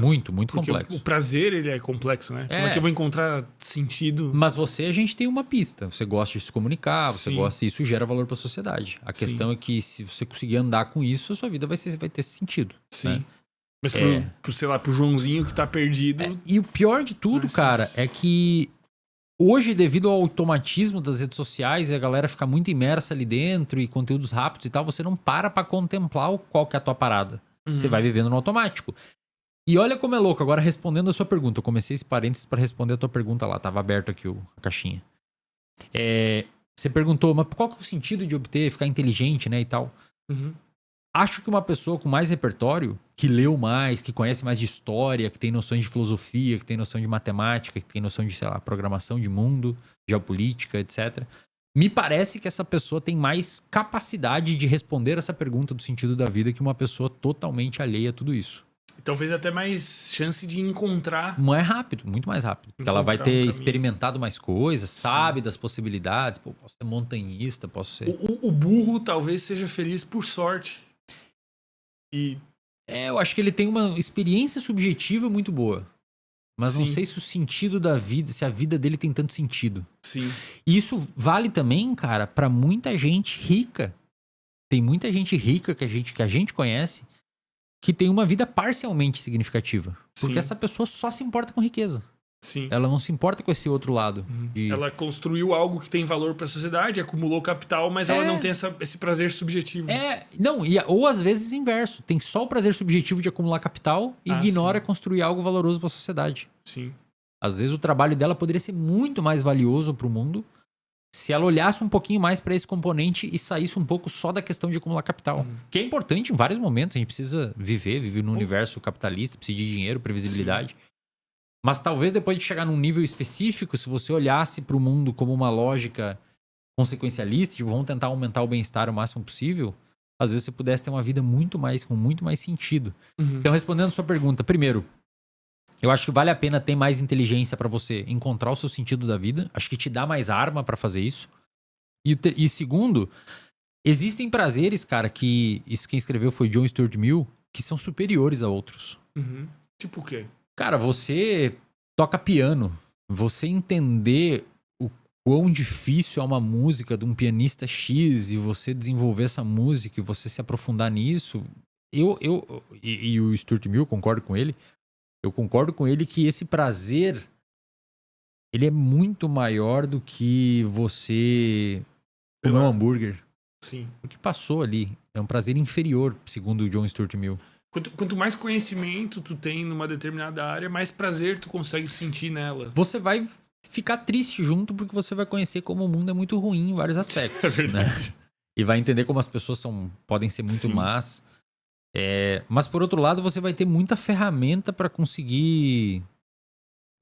B: Muito
A: Porque
B: complexo.
A: O prazer, ele é complexo, né? Como é que eu vou encontrar sentido?
B: Mas a gente tem uma pista. Você gosta de se comunicar, você gosta, isso gera valor para a sociedade. A questão é que se você conseguir andar com isso, a sua vida vai ter sentido.
A: Sim.
B: Né?
A: Mas sei lá, pro Joãozinho que tá perdido...
B: E o pior de tudo, cara, é que hoje, devido ao automatismo das redes sociais e a galera ficar muito imersa ali dentro e conteúdos rápidos e tal, você não para pra contemplar qual que é a tua parada. Você vai vivendo no automático. E olha como é louco, agora respondendo a sua pergunta, eu comecei esse parênteses pra responder a tua pergunta lá, tava aberto aqui a caixinha. Você perguntou, mas qual que é o sentido de obter, ficar inteligente, né, e tal? Acho que uma pessoa com mais repertório, que leu mais, que conhece mais de história, que tem noções de filosofia, que tem noção de matemática, que tem noção de, sei lá, programação de mundo, geopolítica, etc. Me parece que essa pessoa tem mais capacidade de responder essa pergunta do sentido da vida que uma pessoa totalmente alheia a tudo isso.
A: Talvez até mais chance de encontrar...
B: Mais rápido, muito mais rápido. Porque ela vai ter experimentado mais coisas, sabe das possibilidades. Pô, posso ser montanhista, posso ser...
A: O burro talvez seja feliz por sorte.
B: Eu acho que ele tem uma experiência subjetiva muito boa. Mas não sei se o sentido da vida, se a vida dele tem tanto sentido.
A: Sim.
B: E isso vale também, cara, pra muita gente rica. Tem muita gente rica que a gente conhece que tem uma vida parcialmente significativa. Porque essa pessoa só se importa com riqueza.
A: Sim.
B: Ela não se importa com esse outro lado.
A: Ela construiu algo que tem valor pra sociedade, acumulou capital, mas ela não tem esse prazer subjetivo.
B: Ou às vezes inverso. Tem só o prazer subjetivo de acumular capital e ignora construir algo valoroso pra sociedade.
A: Sim.
B: Às vezes o trabalho dela poderia ser muito mais valioso pro mundo se ela olhasse um pouquinho mais pra esse componente e saísse um pouco só da questão de acumular capital. Que é importante em vários momentos. A gente precisa viver num universo capitalista, precisa de dinheiro, previsibilidade. Mas talvez depois de chegar num nível específico, se você olhasse para o mundo como uma lógica consequencialista, tipo, vamos tentar aumentar o bem-estar o máximo possível, às vezes você pudesse ter uma vida com muito mais sentido. Então, respondendo a sua pergunta, primeiro, eu acho que vale a pena ter mais inteligência para você encontrar o seu sentido da vida. Acho que te dá mais arma para fazer isso. E segundo, existem prazeres, cara, que isso quem escreveu foi John Stuart Mill, que são superiores a outros.
A: Tipo o quê?
B: Cara, você toca piano, você entender o quão difícil é uma música de um pianista X e você desenvolver essa música e você se aprofundar nisso, e o Stuart Mill, concordo com ele, eu concordo com ele que esse prazer, ele é muito maior do que você comer um hambúrguer.
A: Sim.
B: O que passou ali é um prazer inferior, segundo o John Stuart Mill.
A: Quanto mais conhecimento tu tem numa determinada área, mais prazer tu consegue sentir nela.
B: Você vai ficar triste junto porque você vai conhecer como o mundo é muito ruim em vários aspectos.
A: É verdade.
B: Né? E vai entender como as pessoas podem ser muito más. Mas por outro lado, você vai ter muita ferramenta para conseguir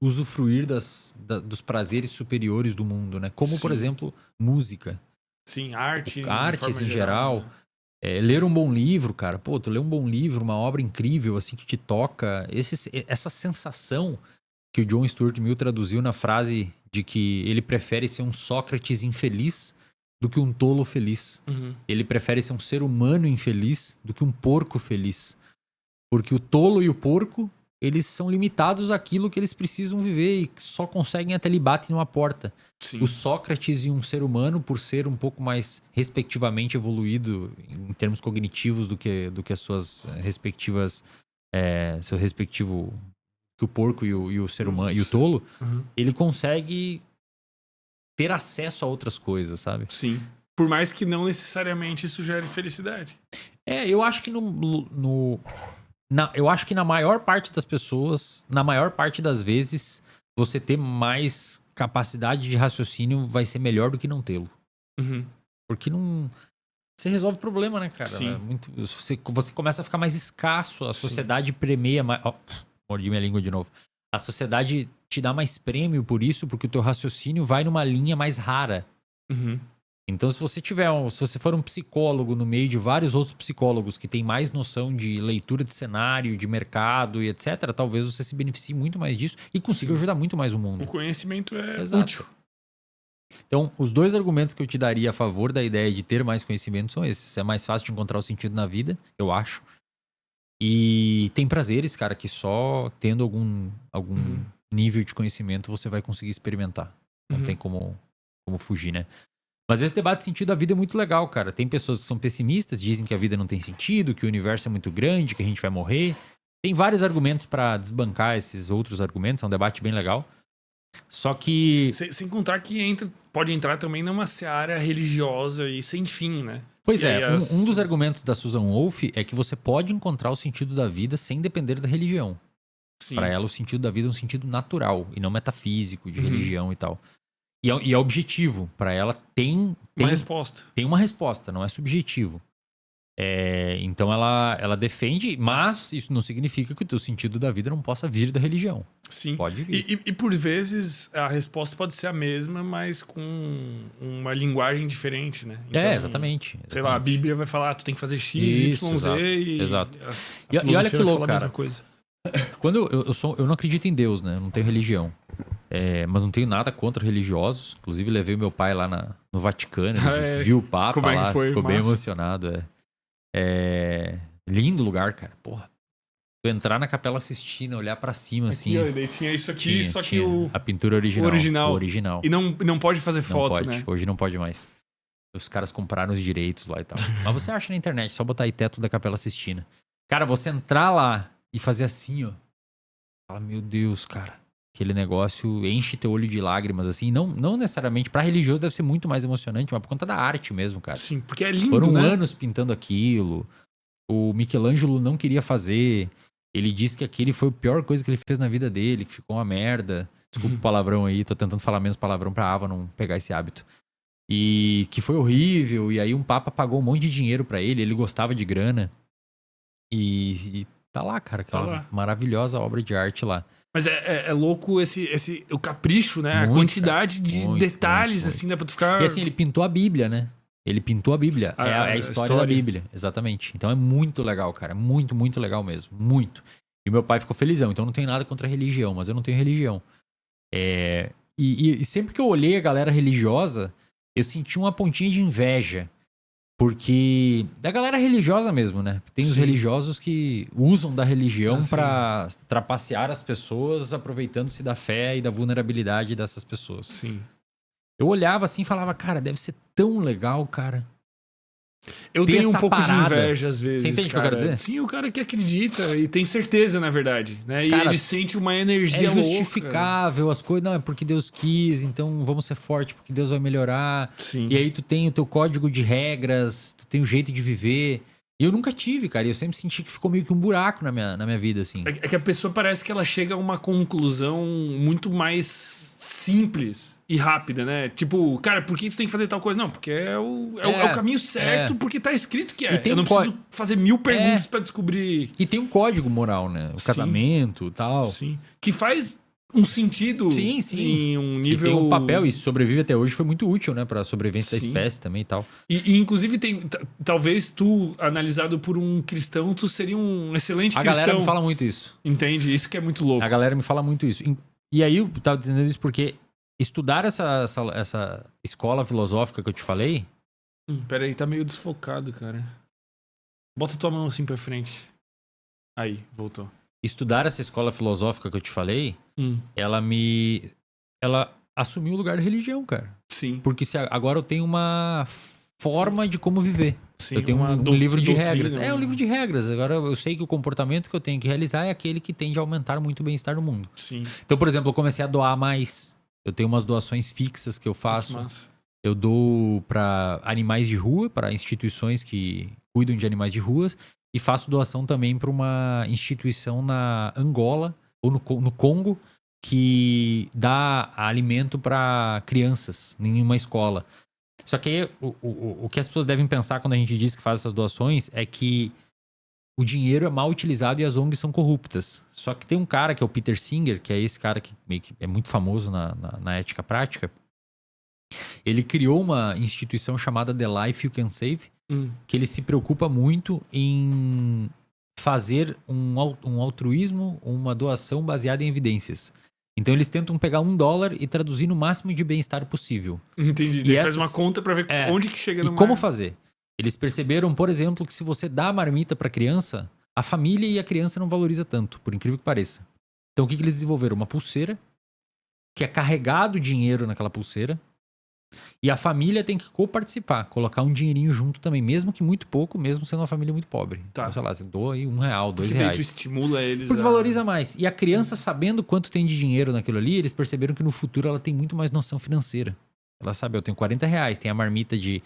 B: usufruir dos prazeres superiores do mundo, né? Como, por exemplo, música.
A: Sim, arte.
B: Artes em geral. Ler um bom livro, cara. Pô, tu lê um bom livro, uma obra incrível, assim, que te toca. Essa sensação que o John Stuart Mill traduziu na frase de que ele prefere ser um Sócrates infeliz do que um tolo feliz. Ele prefere ser um ser humano infeliz do que um porco feliz. Porque o tolo e o porco, eles são limitados àquilo que eles precisam viver e só conseguem até lhe batem numa porta.
A: Sim.
B: O Sócrates e um ser humano, por ser um pouco mais respectivamente evoluído em termos cognitivos do que as suas respectivas... seu respectivo... que o porco e o ser humano e o tolo, ele consegue ter acesso a outras coisas, sabe?
A: Sim. Por mais que não necessariamente isso gere felicidade.
B: Eu acho que eu acho que na maior parte das pessoas, na maior parte das vezes, você ter mais capacidade de raciocínio vai ser melhor do que não tê-lo. Porque não... Você resolve o problema, né, cara?
A: Sim.
B: Você começa a ficar mais escasso, a sociedade premeia mais... Mordi minha língua de novo. A sociedade te dá mais prêmio por isso, porque o teu raciocínio vai numa linha mais rara. Então, se você for um psicólogo no meio de vários outros psicólogos que têm mais noção de leitura de cenário, de mercado e etc., talvez você se beneficie muito mais disso e consiga ajudar muito mais o mundo.
A: O conhecimento é
B: Exato.
A: útil.
B: Então, os 2 argumentos que eu te daria a favor da ideia de ter mais conhecimento são esses. É mais fácil de encontrar o sentido na vida, eu acho. E tem prazeres, cara, que só tendo algum nível de conhecimento você vai conseguir experimentar. Não tem como fugir, né? Mas esse debate de sentido da vida é muito legal, cara. Tem pessoas que são pessimistas, dizem que a vida não tem sentido, que o universo é muito grande, que a gente vai morrer. Tem vários argumentos pra desbancar esses outros argumentos. É um debate bem legal. Só que...
A: Sem contar que pode entrar também numa seara religiosa e sem fim, né?
B: Pois é, um dos argumentos da Susan Wolf é que você pode encontrar o sentido da vida sem depender da religião. Para ela, o sentido da vida é um sentido natural e não metafísico, de religião e tal. E é objetivo. Para ela, tem
A: uma resposta.
B: Tem uma resposta, não é subjetivo. Então ela defende, mas isso não significa que o teu sentido da vida não possa vir da religião.
A: Sim.
B: Pode vir.
A: E por vezes a resposta pode ser a mesma, mas com uma linguagem diferente, né? Então,
B: exatamente.
A: Sei lá, a Bíblia vai falar, tu tem que fazer X,
B: isso,
A: Y, Z
B: exato.
A: E
B: olha que louco, cara.
A: A mesma coisa.
B: Quando eu não acredito em Deus, né? Eu não tenho religião. Mas não tenho nada contra religiosos. Inclusive, levei meu pai lá no Vaticano, viu o Papa
A: como
B: lá,
A: que foi?
B: Ficou bem emocionado. Lindo lugar, cara. Porra. Tu entrar na Capela Sistina, olhar pra cima, assim.
A: Aqui, daí tinha isso aqui, só que
B: a pintura original.
A: E não pode fazer foto,
B: pode.
A: Né?
B: Hoje não pode mais. Os caras compraram os direitos lá e tal. Mas você acha na internet, só botar aí teto da Capela Sistina. Cara, você entrar lá e fazer assim, ó. Fala, meu Deus, cara. Aquele negócio enche teu olho de lágrimas, assim. Não necessariamente. Pra religioso deve ser muito mais emocionante, mas por conta da arte mesmo, cara.
A: Sim, porque é lindo,
B: Foram
A: né?
B: anos pintando aquilo. O Michelangelo não queria fazer. Ele disse que aquele foi a pior coisa que ele fez na vida dele, que ficou uma merda. Desculpa o palavrão aí, tô tentando falar menos palavrão pra Ava não pegar esse hábito. E que foi horrível, e aí um papa pagou um monte de dinheiro pra ele gostava de grana. E tá lá, cara, aquela maravilhosa obra de arte lá.
A: Mas é louco o capricho, né?
B: Muito,
A: a quantidade de
B: muito,
A: detalhes,
B: muito.
A: assim, dá pra tu ficar...
B: E assim, ele pintou a Bíblia, né? Ele pintou a Bíblia. É a história da Bíblia, exatamente. Então é muito legal, cara. Muito, muito legal mesmo. Muito. E meu pai ficou felizão. Então não tenho nada contra a religião, mas eu não tenho religião. E sempre que eu olhei a galera religiosa, eu senti uma pontinha de inveja. Porque... Da galera religiosa mesmo, né? Tem os religiosos que usam da religião pra trapacear as pessoas, aproveitando-se da fé e da vulnerabilidade dessas pessoas.
A: Sim.
B: Eu olhava assim e falava, cara, deve ser tão legal, cara.
A: Eu tenho um pouco de inveja às vezes.
B: Você entende o que eu quero dizer?
A: Sim, o cara que acredita e tem certeza, na verdade, né? E
B: cara,
A: ele sente uma energia
B: louca. É justificável as coisas. Não, é porque Deus quis, então vamos ser fortes porque Deus vai melhorar.
A: Sim.
B: E aí tu tem o teu código de regras, tu tem o jeito de viver. E eu nunca tive, cara. E eu sempre senti que ficou meio que um buraco na minha vida, assim.
A: É que a pessoa parece que ela chega a uma conclusão muito mais simples e rápida, né? Tipo, cara, por que tu tem que fazer tal coisa? Não, porque é o caminho certo, porque tá escrito que é. Eu não preciso fazer 1000 perguntas pra descobrir.
B: E tem um código moral, né? O casamento e tal.
A: Sim. Que faz um sentido em um nível...
B: E tem um papel, e sobrevive até hoje, foi muito útil, né? Pra sobrevivência da espécie também e tal.
A: E inclusive, talvez tu, analisado por um cristão, tu seria um excelente cristão.
B: A galera me fala muito isso.
A: Entende? Isso que é muito louco.
B: A galera me fala muito isso. E aí eu tava dizendo isso porque estudar essa escola filosófica que eu te falei...
A: Peraí, tá meio desfocado, cara. Bota tua mão assim pra frente. Aí, voltou.
B: Estudar essa escola filosófica que eu te falei, ela assumiu o lugar da religião, cara.
A: Sim.
B: Porque agora eu tenho uma forma de como viver.
A: Sim,
B: eu tenho um livro de regras.
A: Né?
B: É um livro de regras. Agora eu sei que o comportamento que eu tenho que realizar é aquele que tende a aumentar muito o bem-estar no mundo.
A: Sim.
B: Então, por exemplo, eu comecei a doar mais. Eu tenho umas doações fixas que eu faço.
A: Massa.
B: Eu dou para animais de rua, para instituições que cuidam de animais de ruas. E faço doação também para uma instituição na Angola ou no Congo que dá alimento para crianças em uma escola. Só que aí, o que as pessoas devem pensar quando a gente diz que faz essas doações é que o dinheiro é mal utilizado e as ONGs são corruptas. Só que tem um cara que é o Peter Singer, que é esse cara que meio que é muito famoso na ética prática. Ele criou uma instituição chamada The Life You Can Save, que ele se preocupa muito em fazer um altruísmo, uma doação baseada em evidências. Então eles tentam pegar $1 e traduzir no máximo de bem-estar possível.
A: Entendi.
B: E
A: faz uma conta pra ver onde que chega no
B: E como fazer? Eles perceberam, por exemplo, que se você dá a marmita pra criança, a família e a criança não valoriza tanto, por incrível que pareça. Então o que eles desenvolveram? Uma pulseira, que é carregado dinheiro naquela pulseira, e a família tem que coparticipar, colocar um dinheirinho junto também, mesmo que muito pouco, mesmo sendo uma família muito pobre.
A: Tá.
B: Então, sei lá, você doa aí R$1,
A: Porque
B: R$2.
A: tu estimula eles
B: Porque valoriza mais. E a criança, sabendo quanto tem de dinheiro naquilo ali, eles perceberam que no futuro ela tem muito mais noção financeira. Ela sabe, eu tenho R$40, tem a marmita de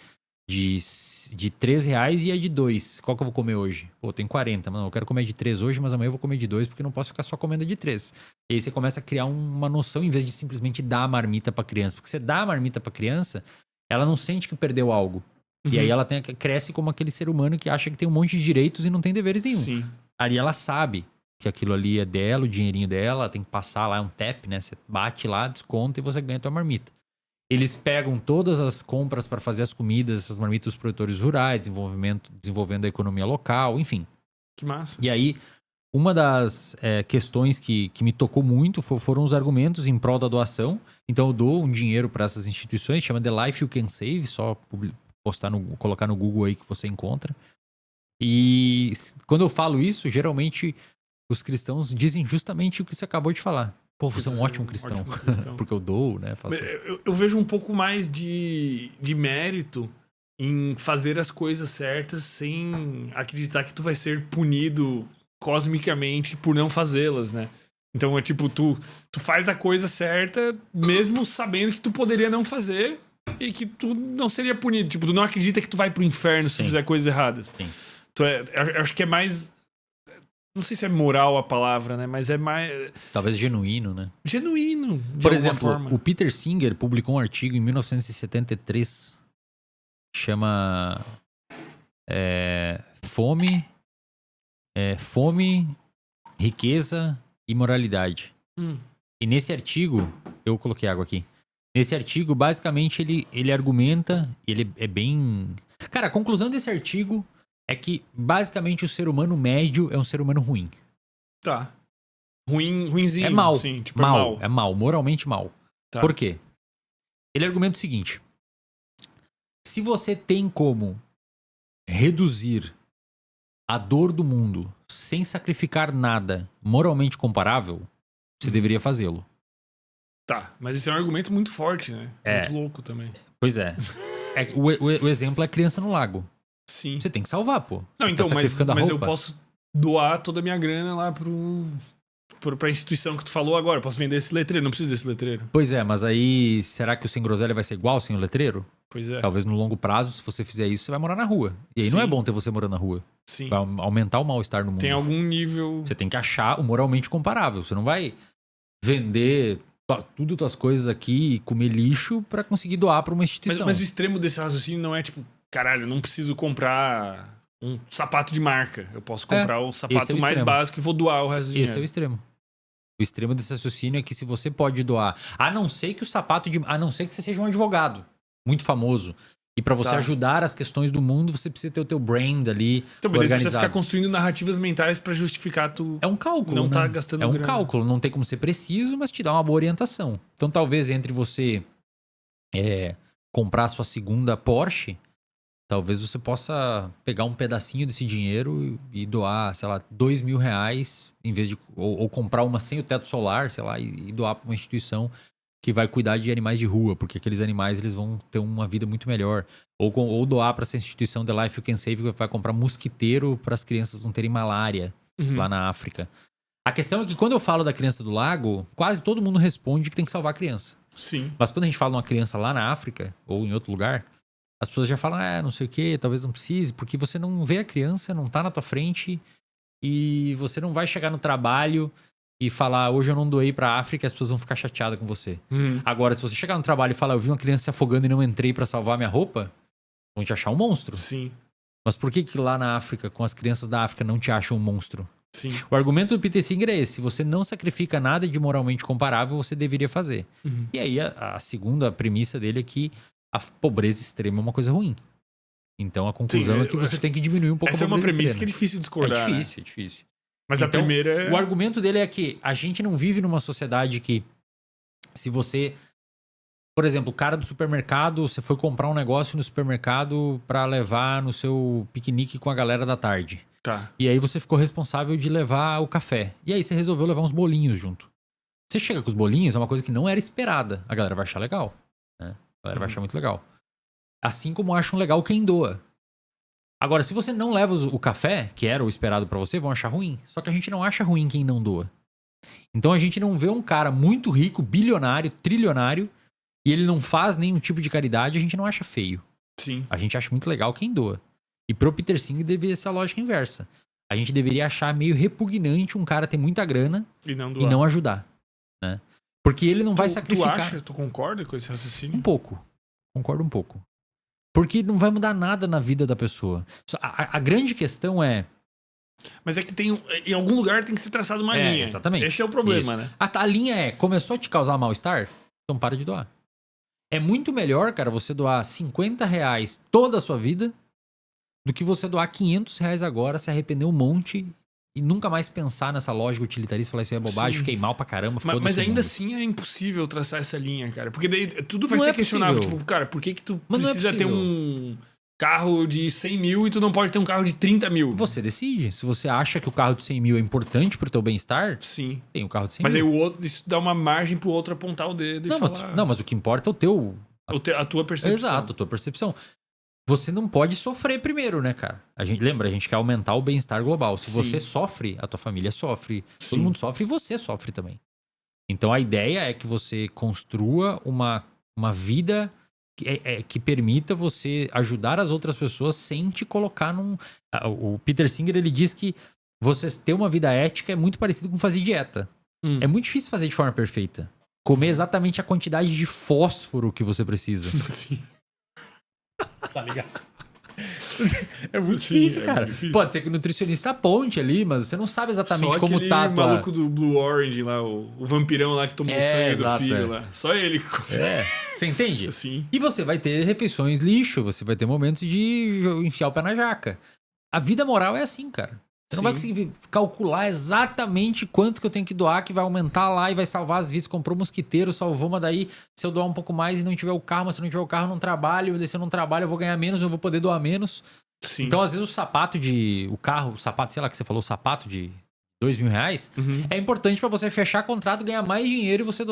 B: R$3 e a de 2. Qual que eu vou comer hoje? Pô, eu tenho 40. Não, eu quero comer de 3 hoje, mas amanhã eu vou comer de 2 porque não posso ficar só comendo de 3. E aí você começa a criar uma noção em vez de simplesmente dar a marmita pra criança. Porque você dá a marmita pra criança, ela não sente que perdeu algo. E aí ela cresce como aquele ser humano que acha que tem um monte de direitos e não tem deveres nenhum.
A: Sim.
B: Aí ela sabe que aquilo ali é dela, o dinheirinho dela, ela tem que passar lá, é um tap, né? Você bate lá, desconta e você ganha a tua marmita. Eles pegam todas as compras para fazer as comidas, essas marmitas dos produtores rurais, desenvolvendo a economia local, enfim.
A: Que massa.
B: E aí, uma das questões que me tocou muito foram os argumentos em prol da doação. Então, eu dou um dinheiro para essas instituições, chama The Life You Can Save, só colocar no Google aí que você encontra. E quando eu falo isso, geralmente os cristãos dizem justamente o que você acabou de falar. Pô, você é um ótimo cristão. Porque eu dou, né?
A: Eu vejo um pouco mais de mérito em fazer as coisas certas sem acreditar que tu vai ser punido cosmicamente por não fazê-las, né? Então é tipo, tu faz a coisa certa mesmo sabendo que tu poderia não fazer e que tu não seria punido. Tipo, tu não acredita que tu vai pro inferno se tu fizer coisas erradas.
B: Sim.
A: Eu acho que é mais... Não sei se é moral a palavra, né? Mas é mais...
B: Talvez genuíno, né?
A: Genuíno, de
B: Por
A: alguma
B: exemplo,
A: forma.
B: o Peter Singer publicou um artigo em 1973 que chama Fome, Riqueza e Moralidade. E nesse artigo, eu coloquei água aqui. Nesse artigo, basicamente, ele argumenta, ele é bem... Cara, a conclusão desse artigo é que, basicamente, o ser humano médio é um ser humano ruim.
A: Tá. Ruinzinho.
B: É mal.
A: Sim, tipo,
B: mal. É mal, moralmente mal.
A: Tá.
B: Por quê? Ele argumenta o seguinte. Se você tem como reduzir a dor do mundo sem sacrificar nada moralmente comparável, você deveria fazê-lo.
A: Tá, mas esse é um argumento muito forte, né?
B: É.
A: Muito louco também.
B: Pois é. O exemplo é a criança no lago.
A: Sim.
B: Você tem que salvar, pô.
A: Não,
B: Você
A: então,
B: tá sacrificando a
A: mas eu
B: roupa.
A: posso doar toda a minha grana lá pra instituição que tu falou agora. Eu posso vender esse letreiro, não preciso desse letreiro.
B: Pois é, mas aí será que o Sem Groselha vai ser igual sem o letreiro?
A: Pois é.
B: Talvez no longo prazo, se você fizer isso, você vai morar na rua. E aí não é bom ter você morando na rua.
A: Sim.
B: Vai aumentar o mal-estar no mundo.
A: Tem algum nível...
B: Você tem que achar o moralmente comparável. Você não vai vender tudo tuas coisas aqui e comer lixo pra conseguir doar pra uma instituição.
A: Mas o extremo desse raciocínio não é tipo, caralho, eu não preciso comprar um sapato de marca. Eu posso comprar o sapato mais básico e vou doar o resto do dinheiro.
B: Esse é o extremo. O extremo desse raciocínio é que se você pode doar, a não ser que o sapato de... A não ser que você seja um advogado muito famoso E pra você
A: Tá.
B: ajudar as questões do mundo, você precisa ter o teu brand ali
A: Então, mas daí tu precisa
B: organizado.
A: ficar construindo narrativas mentais pra justificar tu.
B: É um cálculo,
A: Não
B: né?
A: tá gastando
B: É um
A: grana.
B: cálculo, não tem como ser preciso, mas te dá uma boa orientação. Então, talvez entre você comprar sua segunda Porsche, talvez você possa pegar um pedacinho desse dinheiro e doar, sei lá, R$2.000, em vez de. Ou comprar uma sem o teto solar, sei lá, e doar pra uma instituição que vai cuidar de animais de rua, porque aqueles animais eles vão ter uma vida muito melhor. Ou doar para essa instituição The Life You Can Save, que vai comprar mosquiteiro para as crianças não terem malária lá na África. A questão é que quando eu falo da criança do lago, quase todo mundo responde que tem que salvar a criança.
A: Sim.
B: Mas quando a gente fala de uma criança lá na África, ou em outro lugar, as pessoas já falam, não sei o que, talvez não precise, porque você não vê a criança, não tá na tua frente, e você não vai chegar no trabalho e falar, hoje eu não doei pra África, as pessoas vão ficar chateadas com você. Agora, se você chegar no trabalho e falar, eu vi uma criança se afogando e não entrei pra salvar minha roupa, vão te achar um monstro.
A: Sim.
B: Mas por que lá na África, com as crianças da África, não te acham um monstro?
A: Sim.
B: O argumento do Peter Singer é esse: se você não sacrifica nada de moralmente comparável, você deveria fazer. E aí a segunda premissa dele é que a pobreza extrema é uma coisa ruim. Então a conclusão é que você tem que diminuir um pouco a
A: Essa é
B: pobreza
A: uma premissa
B: extrema.
A: que é difícil discordar.
B: É difícil.
A: Mas
B: Então,
A: a primeira é.
B: O argumento dele é que a gente não vive numa sociedade que, se você, por exemplo, o cara do supermercado, você foi comprar um negócio no supermercado pra levar no seu piquenique com a galera da tarde.
A: Tá.
B: E aí você ficou responsável de levar o café. E aí você resolveu levar uns bolinhos junto. Você chega com os bolinhos, é uma coisa que não era esperada. A galera vai achar legal. Né? A galera vai achar muito legal. Assim como acham legal quem doa. Agora, se você não leva o café, que era o esperado pra você, vão achar ruim. Só que a gente não acha ruim quem não doa. Então a gente não vê um cara muito rico, bilionário, trilionário, e ele não faz nenhum tipo de caridade, a gente não acha feio.
A: Sim.
B: A gente acha muito legal quem doa. E pro Peter Singer deveria ser a lógica inversa. A gente deveria achar meio repugnante um cara ter muita grana
A: E não
B: e
A: doar.
B: não ajudar. Né? Porque ele não vai sacrificar.
A: Tu acha? Tu concorda com esse raciocínio?
B: Um pouco. Concordo um pouco. Porque não vai mudar nada na vida da pessoa. A grande questão é...
A: Mas é que tem. Em algum lugar tem que ser traçada uma linha.
B: Exatamente.
A: Esse é o problema,
B: Isso.
A: né?
B: A linha é, começou a te causar mal-estar? Então para de doar. É muito melhor, cara, você doar R$50 toda a sua vida do que você doar R$500 agora, se arrepender um monte e nunca mais pensar nessa lógica utilitarista, falar isso é bobagem,
A: Sim.
B: fiquei mal pra caramba, foda-se.
A: Mas
B: o
A: ainda
B: mundo.
A: assim é impossível traçar essa linha, cara. Porque daí tudo vai
B: Não
A: ser
B: é
A: questionável.
B: possível.
A: Tipo, cara, por que tu
B: Mas não é
A: precisa ter
B: possível.
A: um carro de 100 mil e tu não pode ter um carro de 30 mil?
B: Você decide. Se você acha que o carro de 100 mil é importante pro teu bem-estar,
A: Sim.
B: tem o carro de 100
A: Mas aí
B: mil.
A: o outro, isso dá uma margem pro outro apontar o dedo e
B: Não,
A: falar.
B: mas o que importa é o teu...
A: A tua percepção.
B: Exato, a tua percepção. Você não pode sofrer primeiro, né, cara? A gente quer aumentar o bem-estar global. Se
A: Sim.
B: você sofre, a tua família sofre,
A: Sim.
B: todo mundo sofre e você sofre também. Então a ideia é que você construa uma vida que permita você ajudar as outras pessoas sem te colocar num... O Peter Singer, ele diz que você ter uma vida ética é muito parecido com fazer dieta. É muito difícil fazer de forma perfeita. Comer exatamente a quantidade de fósforo que você precisa.
A: Sim.
B: Tá ligado? É muito
A: Sim,
B: difícil,
A: é
B: cara.
A: muito difícil.
B: Pode ser que o nutricionista aponte ali, mas você não sabe exatamente
A: Só
B: como
A: aquele
B: tá a tua...
A: maluco do Blue Orange lá, o vampirão lá que tomou sangue
B: exato,
A: do filho
B: é.
A: lá. Só ele que consegue.
B: Você entende?
A: Assim.
B: E você vai ter refeições lixo, você vai ter momentos de enfiar o pé na jaca. A vida moral é assim, cara. Você não vai conseguir calcular exatamente quanto que eu tenho que doar, que vai aumentar lá e vai salvar as vidas. Comprou mosquiteiro, salvou, mas daí se eu doar um pouco mais e não tiver o carro, mas se não tiver o carro, eu não trabalho. Se eu não trabalho, eu vou ganhar menos, eu vou poder doar menos.
A: Sim.
B: Então, às vezes, o sapato, sei lá, que você falou, o sapato de R$2.000, é importante pra você fechar contrato, ganhar mais dinheiro e você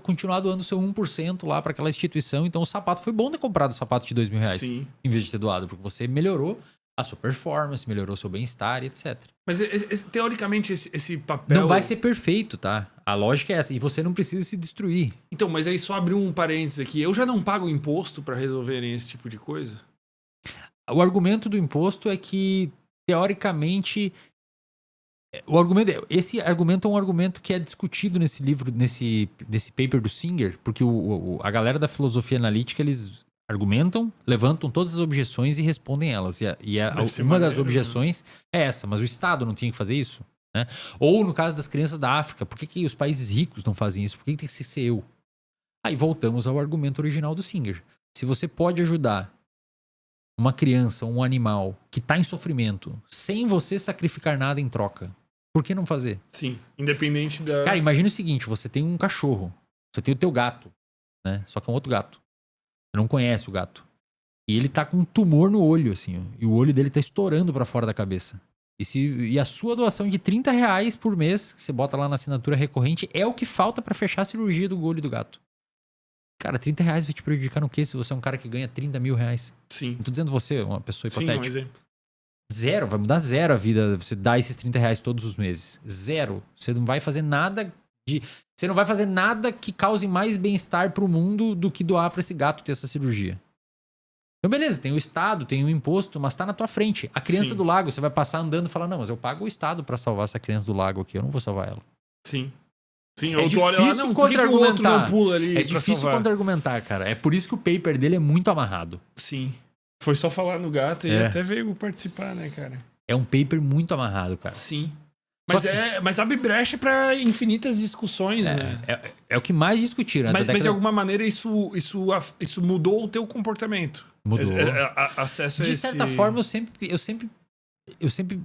B: continuar doando seu 1% lá pra aquela instituição. Então, o sapato foi bom ter comprado o sapato de R$2.000
A: Sim.
B: em vez de ter doado, porque você melhorou a sua performance, melhorou seu bem-estar e etc.
A: Mas teoricamente esse papel.
B: Não vai ser perfeito, tá? A lógica é essa. E você não precisa se destruir.
A: Então, mas aí só abrir um parênteses aqui. Eu já não pago imposto pra resolverem esse tipo de coisa?
B: O argumento do imposto é que, teoricamente, esse argumento é um argumento que é discutido nesse livro, nesse paper do Singer, porque a galera da filosofia analítica, eles argumentam, levantam todas as objeções e respondem elas. Uma das objeções é essa, mas o Estado não tinha que fazer isso? Né? Ou no caso das crianças da África, por que os países ricos não fazem isso? Por que tem que ser eu? Aí voltamos ao argumento original do Singer. Se você pode ajudar uma criança, um animal que tá em sofrimento, sem você sacrificar nada em troca, por que não fazer?
A: Sim, independente da...
B: Cara, imagina o seguinte, você tem um cachorro, você tem o teu gato, né? Só que é um outro gato. Você não conhece o gato. E ele tá com um tumor no olho, assim, ó, e o olho dele tá estourando pra fora da cabeça. E a sua doação de R$30 por mês, que você bota lá na assinatura recorrente, é o que falta pra fechar a cirurgia do olho do gato. Cara, R$30 vai te prejudicar no quê se você é um cara que ganha 30 mil reais?
A: Sim.
B: Não tô dizendo você, uma pessoa
A: Sim, um
B: hipotética.
A: exemplo.
B: Zero, vai mudar zero a vida, você dá esses R$30 todos os meses. Zero. Você não vai fazer nada Você não vai fazer nada que cause mais bem-estar pro mundo do que doar pra esse gato ter essa cirurgia. Então, beleza, tem o Estado, tem o imposto, mas tá na tua frente. A criança
A: Sim.
B: do lago, você vai passar andando e falar, não, mas eu pago o Estado pra salvar essa criança do lago aqui, eu não vou salvar ela.
A: Sim. Sim,
B: É
A: ou tu olha lá,
B: difícil
A: não, por que o outro
B: contra-argumentar.
A: não pula ali
B: É
A: pra
B: difícil
A: salvar?
B: contra-argumentar, cara. É por isso que o paper dele é muito amarrado.
A: Sim. Foi só falar no gato e
B: É.
A: até veio participar, né, cara?
B: É um paper muito amarrado, cara.
A: Sim.
B: Só
A: Mas abre brecha pra infinitas discussões, né?
B: É o que mais discutiram.
A: Mas de alguma maneira isso mudou o teu comportamento.
B: Mudou.
A: Acesso a
B: De
A: esse...
B: certa forma, eu sempre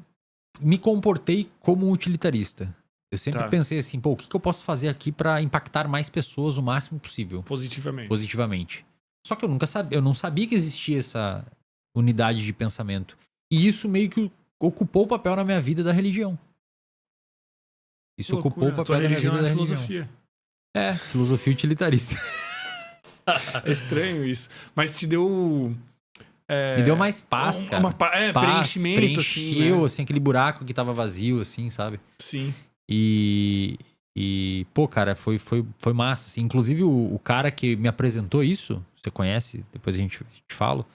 B: me comportei como um utilitarista. Eu sempre pensei assim, pô, o que eu posso fazer aqui pra impactar mais pessoas o máximo possível? Positivamente. Só que eu não sabia que existia essa unidade de pensamento. E isso meio que ocupou o papel na minha vida da religião. Isso ocupou o papel da minha vida da religião.
A: Filosofia.
B: Filosofia utilitarista.
A: É estranho isso. Mas te deu...
B: Me deu mais paz, cara. Paz,
A: preenchimento,
B: preencheu,
A: né?
B: assim, aquele buraco que tava vazio, assim, sabe?
A: Sim.
B: E pô, cara, foi massa, assim. Inclusive, o cara que me apresentou isso, você conhece, depois a gente fala.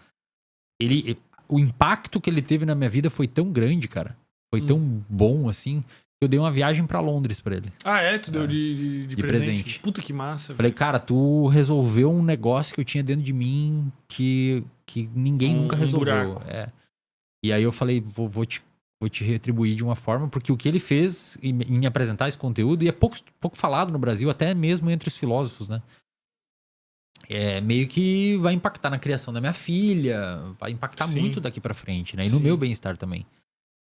B: O impacto que ele teve na minha vida foi tão grande, cara. Foi tão bom, assim. Eu dei uma viagem pra Londres pra ele.
A: Ah, é? Tu deu de presente? Puta que massa.
B: Falei, cara, tu resolveu um negócio que eu tinha dentro de mim que ninguém nunca resolveu.
A: Buraco.
B: E aí eu falei, vou te retribuir de uma forma, porque o que ele fez em me apresentar esse conteúdo, e é pouco falado no Brasil, até mesmo entre os filósofos, né? Meio que vai impactar na criação da minha filha, vai impactar muito daqui pra frente, né? E no meu bem-estar também.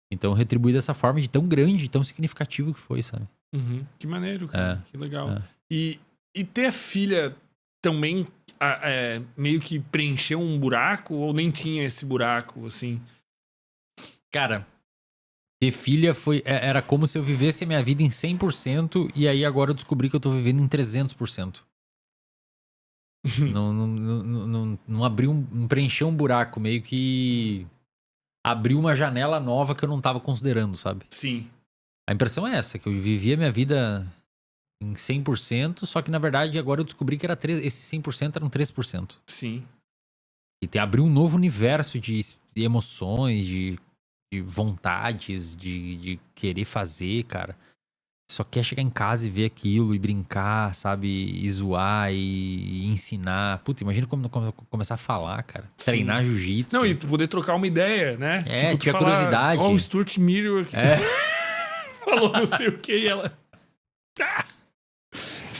B: Então eu retribuí dessa forma de tão grande, tão significativo que foi, sabe?
A: Uhum. Que maneiro, cara. Que legal. E ter a filha também meio que preencheu um buraco ou nem tinha esse buraco, assim?
B: Cara, ter filha era como se eu vivesse a minha vida em 100% e aí agora eu descobri que eu tô vivendo em 300%. Não abriu, não preencheu um buraco, meio que abriu uma janela nova que eu não tava considerando, sabe?
A: Sim.
B: A impressão é essa, que eu vivia minha vida em 100%, só que na verdade agora eu descobri que esse 100% eram 3%.
A: Sim.
B: E abriu um novo universo de emoções, de vontades, de querer fazer, cara. Só quer chegar em casa e ver aquilo e brincar, sabe? E zoar e ensinar. Puta, imagina como começar a falar, cara.
A: Sim.
B: Treinar jiu-jitsu.
A: Não, e tu poder trocar uma ideia, né?
B: Tipo, tinha curiosidade.
A: Ó, o Stuart Miller aqui. Falou não sei o que e ela...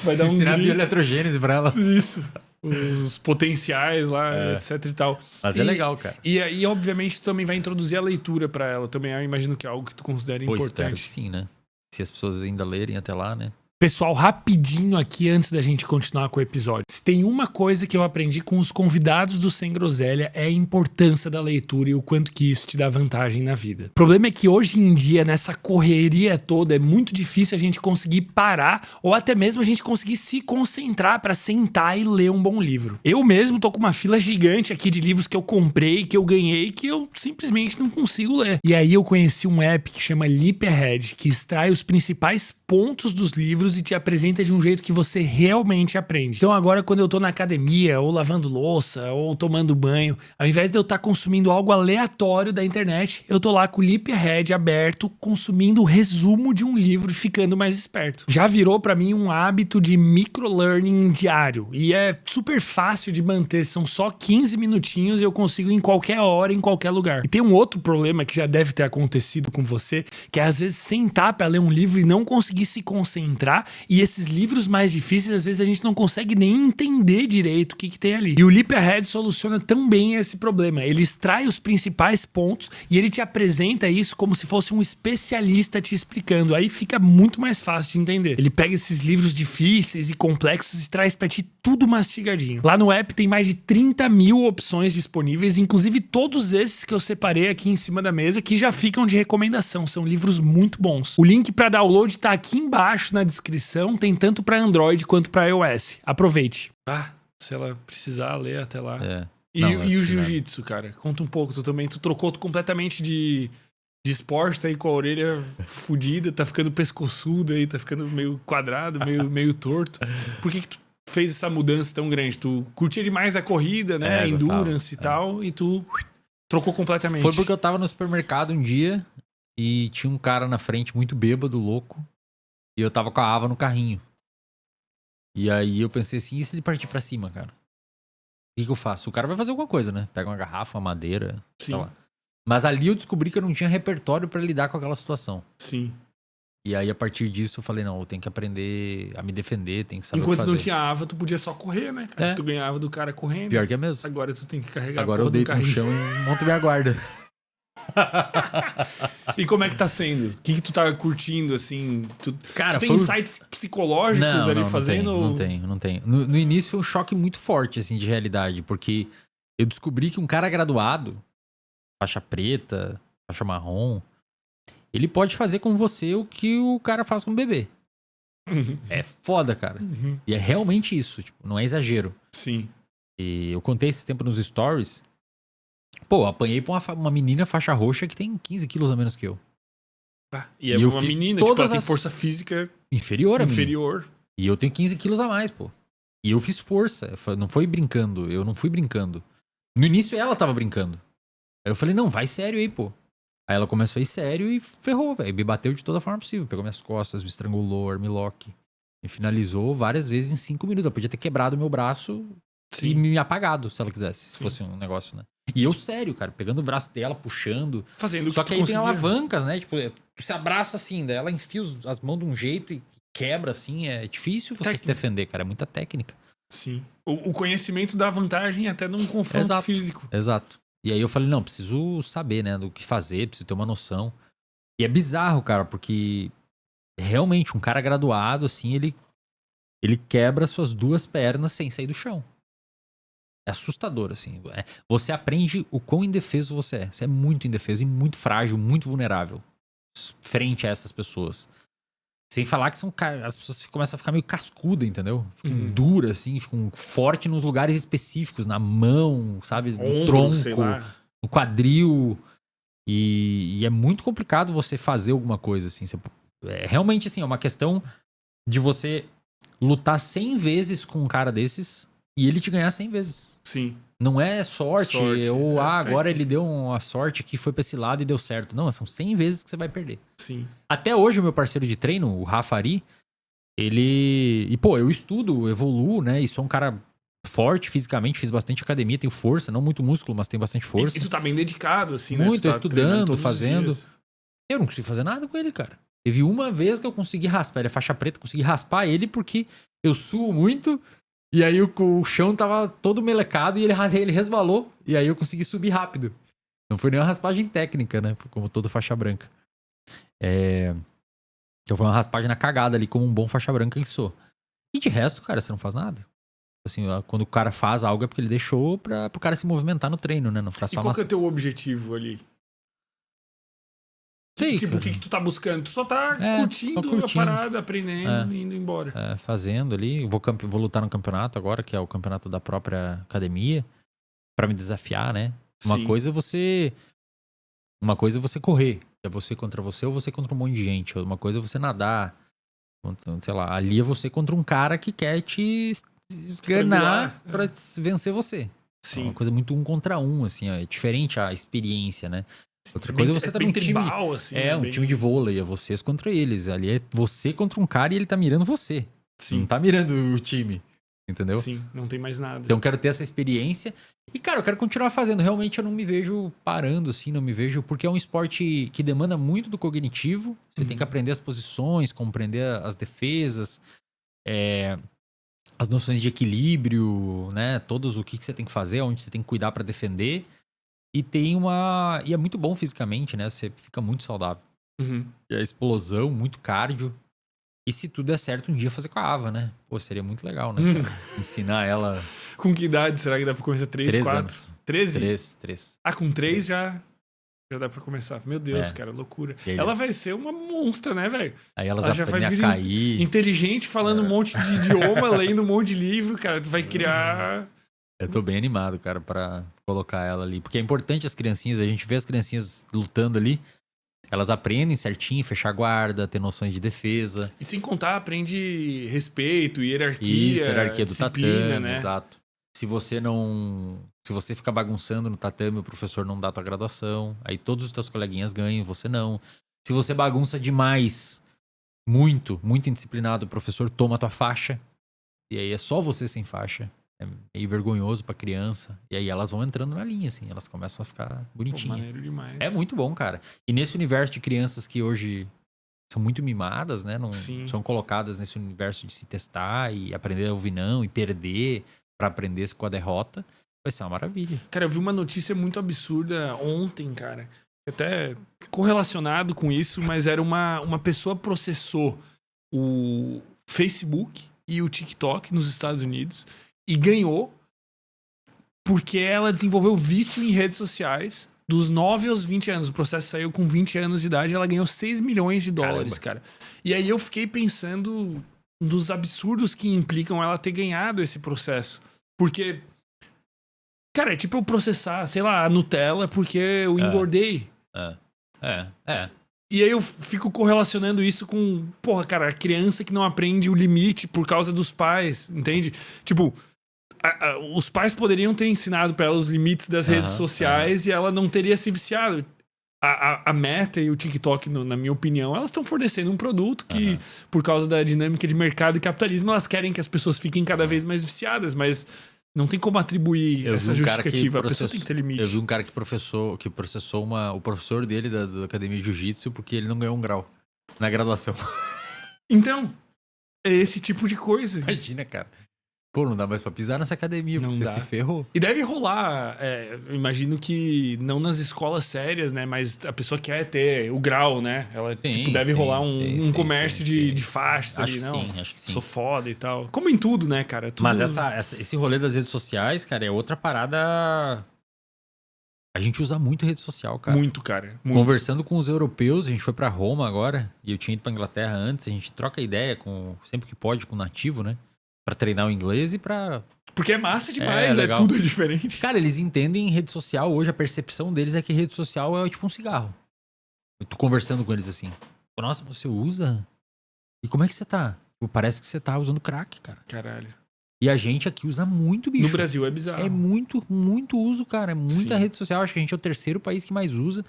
A: Vai dar um
B: ensinar bioeletrogênese pra ela.
A: Isso. Os potenciais lá, etc e tal.
B: Mas é legal, cara.
A: E obviamente tu também vai introduzir a leitura pra ela também. Eu imagino que é algo que tu considera importante.
B: Espero que sim, né? Se as pessoas ainda lerem até lá, né?
A: Pessoal, rapidinho aqui antes da gente continuar com o episódio. Se tem uma coisa que eu aprendi com os convidados do Sem Groselha é a importância da leitura e o quanto que isso te dá vantagem na vida. O problema é que hoje em dia, nessa correria toda, é muito difícil a gente conseguir parar ou até mesmo a gente conseguir se concentrar pra sentar e ler um bom livro. Eu mesmo tô com uma fila gigante aqui de livros que eu comprei, que eu ganhei, que eu simplesmente não consigo ler. E aí eu conheci um app que chama Leaphead, que extrai os principais pontos dos livros e te apresenta de um jeito que você realmente aprende. Então agora quando eu tô na academia, ou lavando louça, ou tomando banho, ao invés de eu estar consumindo algo aleatório da internet, eu tô lá com o Leaphead aberto, consumindo o resumo de um livro e ficando mais esperto. Já virou pra mim um hábito de microlearning diário, e é super fácil de manter, são só 15 minutinhos e eu consigo em qualquer hora, em qualquer lugar. E tem um outro problema que já deve ter acontecido com você, que é às vezes sentar pra ler um livro e não conseguir se concentrar explicar. E esses livros mais difíceis, às vezes a gente não consegue nem entender direito o que tem ali. E o Leap Ahead soluciona também esse problema. Ele extrai os principais pontos e ele te apresenta isso como se fosse um especialista te explicando. Aí fica muito mais fácil de entender. Ele pega esses livros difíceis e complexos e traz pra ti tudo mastigadinho. Lá no app tem mais de 30 mil opções disponíveis, inclusive todos esses que eu separei aqui em cima da mesa, que já ficam de recomendação. São livros muito bons. O link pra download tá aqui embaixo na descrição. Tem tanto pra Android quanto pra iOS. Aproveite. Se ela precisar ler até lá. E o jiu-jitsu, cara? Conta um pouco. Tu trocou completamente de esporte, tá aí com a orelha fodida, tá ficando pescoçudo aí, tá ficando meio quadrado, meio torto. Por que tu fez essa mudança tão grande? Tu curtia demais a corrida, né? Endurance e tal, e tu trocou completamente.
B: Foi porque eu tava no supermercado um dia e tinha um cara na frente muito bêbado, louco, e eu tava com a Ava no carrinho. E aí eu pensei assim, e se ele partir pra cima, cara? O que eu faço? O cara vai fazer alguma coisa, né? Pega uma garrafa, uma madeira, sei lá. Mas ali eu descobri que eu não tinha repertório pra lidar com aquela situação.
A: Sim.
B: E aí, a partir disso, eu falei, não, eu tenho que aprender a me defender, tenho que saber
A: Enquanto
B: o que fazer.
A: não tinha Ava, tu podia só correr, né, cara? Tu ganhava do cara correndo.
B: Pior que é mesmo.
A: Agora tu tem que carregar
B: Agora eu deito no chão e monto minha guarda.
A: E como é que tá sendo? O que tu tá curtindo, assim?
B: Cara,
A: tu tem insights psicológicos ali fazendo?
B: Não tenho. No início foi um choque muito forte, assim, de realidade, porque eu descobri que um cara graduado, faixa preta, faixa marrom, ele pode fazer com você o que o cara faz com o bebê. É foda, cara. E é realmente isso, tipo, não é exagero.
A: Sim.
B: E eu contei esse tempo nos stories. Pô, eu apanhei pra uma menina faixa roxa que tem 15 quilos a menos que eu.
A: E é uma menina, tipo, ela tem força física
B: inferior a mim.
A: Inferior.
B: E eu tenho 15 quilos a mais, pô. E eu fiz força. Não foi brincando. Eu não fui brincando. No início ela tava brincando. Aí eu falei, não, vai sério aí, pô. Aí ela começou a ir sério e ferrou, velho. Me bateu de toda forma possível. Pegou minhas costas, me estrangulou, armlock. Me finalizou várias vezes em 5 minutos. Ela podia ter quebrado meu braço e me apagado, se ela quisesse. Se fosse um negócio, né? E eu sério, cara. Pegando o braço dela, puxando.
A: Fazendo
B: Só
A: que
B: que aí tem alavancas, né? Tipo, tu se abraça assim, daí ela enfia as mãos de um jeito e quebra assim. É difícil você se defender, cara. É muita técnica.
A: Sim. O conhecimento dá vantagem até num confronto físico.
B: Exato. E aí eu falei, não, preciso saber, né, do que fazer, preciso ter uma noção. E é bizarro, cara, porque realmente um cara graduado, assim, ele quebra suas 2 pernas sem sair do chão. É assustador, assim. Você aprende o quão indefeso você é. Você é muito indefeso e muito frágil, muito vulnerável frente a essas pessoas. Sem falar que as pessoas começam a ficar meio cascuda, entendeu? Ficam duras, assim, ficam fortes nos lugares específicos, na mão, sabe? No tronco, no quadril. E é muito complicado você fazer alguma coisa, assim. Realmente, assim, é uma questão de você lutar 100 vezes com um cara desses e ele te ganhar 100 vezes.
A: Sim.
B: Não é sorte ou agora ele deu uma sorte que foi pra esse lado e deu certo. Não, são 100 vezes que você vai perder.
A: Sim.
B: Até hoje o meu parceiro de treino, o Rafa Ari, ele... E pô, eu estudo, evoluo, né? E sou um cara forte fisicamente, fiz bastante academia, tenho força, não muito músculo, mas tenho bastante força.
A: E tu tá bem dedicado, assim,
B: muito,
A: né?
B: Muito, estudando, fazendo. Eu não consigo fazer nada com ele, cara. Teve uma vez que eu consegui raspar, ele é faixa preta, consegui raspar ele porque eu suo muito... E aí o chão tava todo melecado e ele resvalou. E aí eu consegui subir rápido. Não foi nem uma raspagem técnica, né? Como toda faixa branca. Então foi uma raspagem na cagada ali, como um bom faixa branca que sou. E de resto, cara, você não faz nada. Assim, quando o cara faz algo é porque ele deixou pro cara se movimentar no treino, né? Não ficar só
A: qual que é o teu objetivo ali?
B: Sei,
A: tipo,
B: cara.
A: o que tu tá buscando? Tu só tá curtindo a parada, aprendendo e indo embora.
B: Fazendo ali. Vou lutar no campeonato agora, que é o campeonato da própria academia, pra me desafiar, né? Uma coisa é você correr. É você contra você ou você contra um monte de gente. Uma coisa é você nadar. Sei lá, ali é você contra um cara que quer te esganar pra vencer você.
A: Sim.
B: É uma coisa muito 1 contra 1, assim. É diferente a experiência, né? Outra coisa é você tá num
A: tribal, assim,
B: um time de vôlei, é vocês contra eles. Ali é você contra um cara e ele tá mirando você.
A: Sim.
B: Não tá mirando o time. Entendeu?
A: Sim, não tem mais nada.
B: Então eu quero ter essa experiência. E, cara, eu quero continuar fazendo. Realmente eu não me vejo parando, assim, não me vejo. Porque é um esporte que demanda muito do cognitivo. Você tem que aprender as posições, compreender as defesas, as noções de equilíbrio, né? Todos o que você tem que fazer, onde você tem que cuidar pra defender. E e é muito bom fisicamente, né? Você fica muito saudável. E a explosão, muito cardio. E se tudo der certo, um dia fazer com a Ava, né? Pô, seria muito legal, né? Ensinar ela.
A: Com que idade será que dá pra começar? 3,
B: 3
A: 4?
B: anos.
A: 13?
B: 3.
A: Ah, com 3 já dá pra começar. Meu Deus, cara, loucura.
B: Aí,
A: ela vai ser uma monstra, né, velho?
B: Aí elas
A: ela já vai
B: aprendem
A: vir
B: a cair.
A: inteligente, falando um monte de idioma, lendo um monte de livro, cara. Tu vai criar...
B: Eu tô bem animado, cara, pra colocar ela ali. Porque é importante as criancinhas, a gente vê as criancinhas lutando ali. Elas aprendem certinho, fechar guarda, ter noções de defesa.
A: E sem contar, aprende respeito, hierarquia,
B: Isso, hierarquia do
A: disciplina,
B: tatame,
A: né?
B: Exato. Se você ficar bagunçando no tatame, o professor não dá tua graduação. Aí todos os teus coleguinhas ganham, você não. Se você bagunça demais, muito indisciplinado, o professor toma tua faixa. E aí é só você sem faixa. É meio vergonhoso pra criança. E aí elas vão entrando na linha, assim. Elas começam a ficar bonitinhas.
A: Maneiro demais.
B: É muito bom, cara. E nesse universo de crianças que hoje são muito mimadas, né? Não
A: Sim.
B: são colocadas nesse universo de se testar e aprender a ouvir não e perder pra aprender com a derrota. Vai ser uma maravilha.
A: Cara, eu vi uma notícia muito absurda ontem, cara. Até correlacionado com isso, mas era uma pessoa processou o Facebook e o TikTok nos Estados Unidos e ganhou porque ela desenvolveu vício em redes sociais dos 9 aos 20 anos. O processo saiu com 20 anos de idade e ela ganhou 6 milhões de dólares, cara. E aí eu fiquei pensando nos absurdos que implicam ela ter ganhado esse processo. Porque, cara, é tipo eu processar, sei lá, a Nutella porque eu engordei. E aí eu fico correlacionando isso com, porra, cara, a criança que não aprende o limite por causa dos pais, entende? Tipo, os pais poderiam ter ensinado pra ela os limites das redes sociais e ela não teria se viciado. A Meta e o TikTok, na minha opinião, elas estão fornecendo um produto que, por causa da dinâmica de mercado e capitalismo, elas querem que as pessoas fiquem cada vez mais viciadas, mas não tem como atribuir essa justificativa. A pessoa tem que ter limite.
B: Eu vi um cara que processou o professor dele da Academia de Jiu-Jitsu porque ele não ganhou um grau na graduação.
A: Então, é esse tipo de coisa.
B: Imagina, cara. Pô, não dá mais pra pisar nessa academia,
A: não
B: você
A: dá.
B: se ferrou.
A: E deve rolar, eu imagino que não nas escolas sérias, né? Mas a pessoa quer ter o grau, né? Ela deve rolar um comércio de faixas
B: acho
A: ali,
B: que
A: não?
B: Sim, acho que sim.
A: Sou foda e tal. Como em tudo, né, cara? Tudo...
B: Mas esse rolê das redes sociais, cara, é outra parada. A gente usa muito rede social, cara.
A: Muito, cara. Muito.
B: Conversando com os europeus, a gente foi pra Roma agora, e eu tinha ido pra Inglaterra antes, a gente troca ideia sempre que pode com o nativo, né? Pra treinar o inglês e pra...
A: Porque é massa demais, né?
B: Legal.
A: Tudo é diferente.
B: Cara, eles entendem rede social, hoje a percepção deles é que rede social é tipo um cigarro. Eu tô conversando com eles assim. Nossa, você usa? E como é que você tá? Parece que você tá usando crack, cara.
A: Caralho.
B: E a gente aqui usa muito, bicho.
A: No Brasil é bizarro.
B: É muito uso, cara. É muita rede social. Acho que a gente é o terceiro país que mais usa.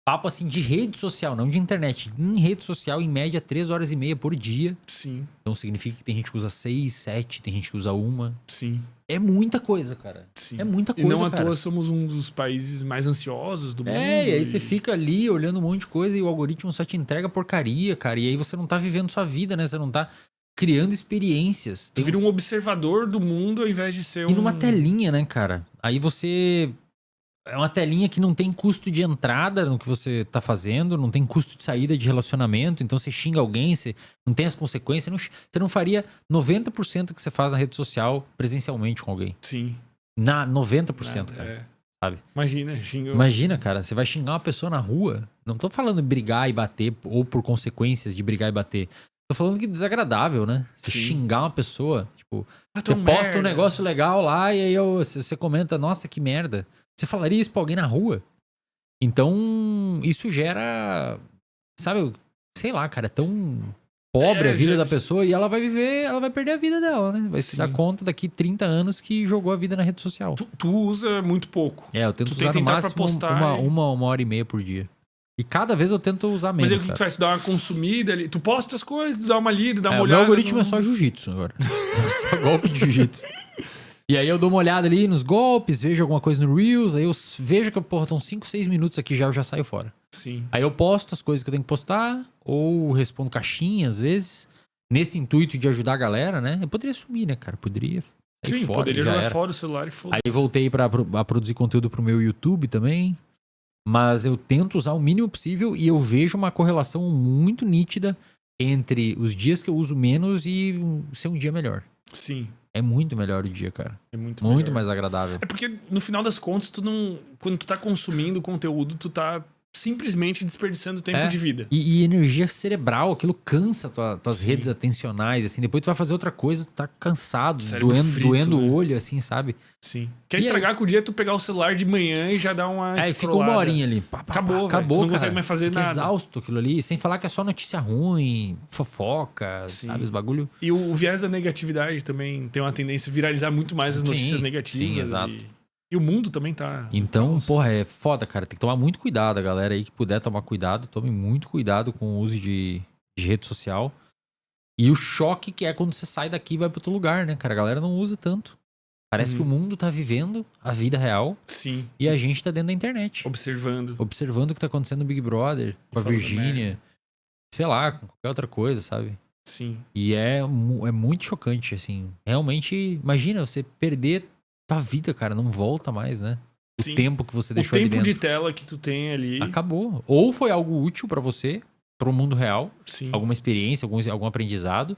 B: Papo assim de rede social, não de internet. Em rede social, em média, 3 horas e meia por dia.
A: Sim.
B: Então significa que tem gente que usa 6, 7, tem gente que usa 1.
A: Sim.
B: É muita coisa, cara.
A: Sim.
B: É muita coisa,
A: e não à
B: cara.
A: toa somos um dos países mais ansiosos do mundo.
B: E aí você fica ali olhando um monte de coisa e o algoritmo só te entrega porcaria, cara. E aí você não tá vivendo sua vida, né? Você não tá criando experiências.
A: Tu vira um observador do mundo ao invés de ser
B: E numa telinha, né, cara? Aí você... É uma telinha que não tem custo de entrada no que você tá fazendo, não tem custo de saída de relacionamento, então você xinga alguém, você não tem as consequências, você não faria 90% que você faz na rede social presencialmente com alguém.
A: Sim.
B: 90%, cara. Sabe?
A: Imagina,
B: cara, você vai xingar uma pessoa na rua, não tô falando brigar e bater, ou por consequências de brigar e bater. Tô falando que é desagradável, né? Você xingar uma pessoa, tipo, você posta um negócio legal lá e aí você comenta, nossa, que merda. Você falaria isso pra alguém na rua? Então, isso gera, sabe, sei lá, cara, é tão pobre a vida da pessoa e ela vai perder a vida dela, né? Vai se dar conta daqui 30 anos que jogou a vida na rede social.
A: Tu usa muito pouco.
B: Eu tento usar no máximo uma hora e meia por dia. E cada vez eu tento usar
A: Mas
B: menos,
A: aí o que tu
B: cara.
A: faz? Tu dá uma consumida ali. Tu posta as coisas, tu dá uma lida, dá uma
B: O
A: olhada.
B: meu algoritmo
A: no-
B: é só jiu-jitsu agora. Só golpe de jiu-jitsu. E aí eu dou uma olhada ali nos golpes, vejo alguma coisa no Reels, aí eu vejo que, porra, estão 5, 6 minutos aqui já, eu já saio fora.
A: Sim.
B: Aí eu posto as coisas que eu tenho que postar, ou respondo caixinha às vezes, nesse intuito de ajudar a galera, né? Eu poderia sumir, né, cara? Poderia sair
A: Sim,
B: fora,
A: poderia
B: já
A: jogar
B: era.
A: fora o celular e foda-se.
B: Aí voltei a produzir conteúdo pro meu YouTube também. Mas eu tento usar o mínimo possível e eu vejo uma correlação muito nítida entre os dias que eu uso menos e ser um dia melhor.
A: Sim,
B: É muito melhor o dia, cara.
A: é muito
B: Muito
A: melhor.
B: mais agradável.
A: É porque, no final das contas, tu não... Quando tu tá consumindo conteúdo, tu tá simplesmente desperdiçando tempo
B: É.
A: de vida.
B: E energia cerebral, aquilo cansa tuas
A: Sim.
B: redes atencionais, assim. Depois tu vai fazer outra coisa, tu tá cansado,
A: Cérebro frito,
B: doendo
A: né?
B: o olho, assim, sabe?
A: Sim. Quer
B: E aí?
A: estragar com o dia, tu pegar o celular de manhã e já dar uma
B: Aí fica uma
A: scrollada.
B: horinha ali. Pá, pá,
A: Acabou,
B: pá,
A: velho. Tu não
B: cara.
A: consegue mais fazer
B: Fica
A: nada.
B: exausto aquilo ali. Sem falar que é só notícia ruim, fofoca,
A: Sim.
B: sabe? Os bagulho.
A: E o viés da negatividade também tem uma tendência a viralizar muito mais as
B: Sim,
A: notícias negativas.
B: sim, exato.
A: E o mundo também tá...
B: Então,
A: Nossa.
B: porra, é foda, cara. Tem que tomar muito cuidado, a galera aí que puder tomar cuidado, tome muito cuidado com o uso de rede social. E o choque que é quando você sai daqui e vai pra outro lugar, né, cara? A galera não usa tanto. Parece que o mundo tá vivendo a vida real
A: Sim.
B: e a gente tá dentro da internet.
A: Observando.
B: Observando o que tá acontecendo no Big Brother, com a
A: Falando
B: Virgínia,
A: merda.
B: sei lá, com qualquer outra coisa, sabe?
A: Sim.
B: E é muito chocante, assim. Realmente, imagina você perder tua vida, cara, não volta mais, né? O
A: Sim.
B: tempo que você
A: O
B: deixou ali
A: tempo
B: dentro.
A: de tela que tu tem ali.
B: Acabou. Ou foi algo útil pra você, pro mundo real,
A: Sim.
B: alguma experiência, algum aprendizado,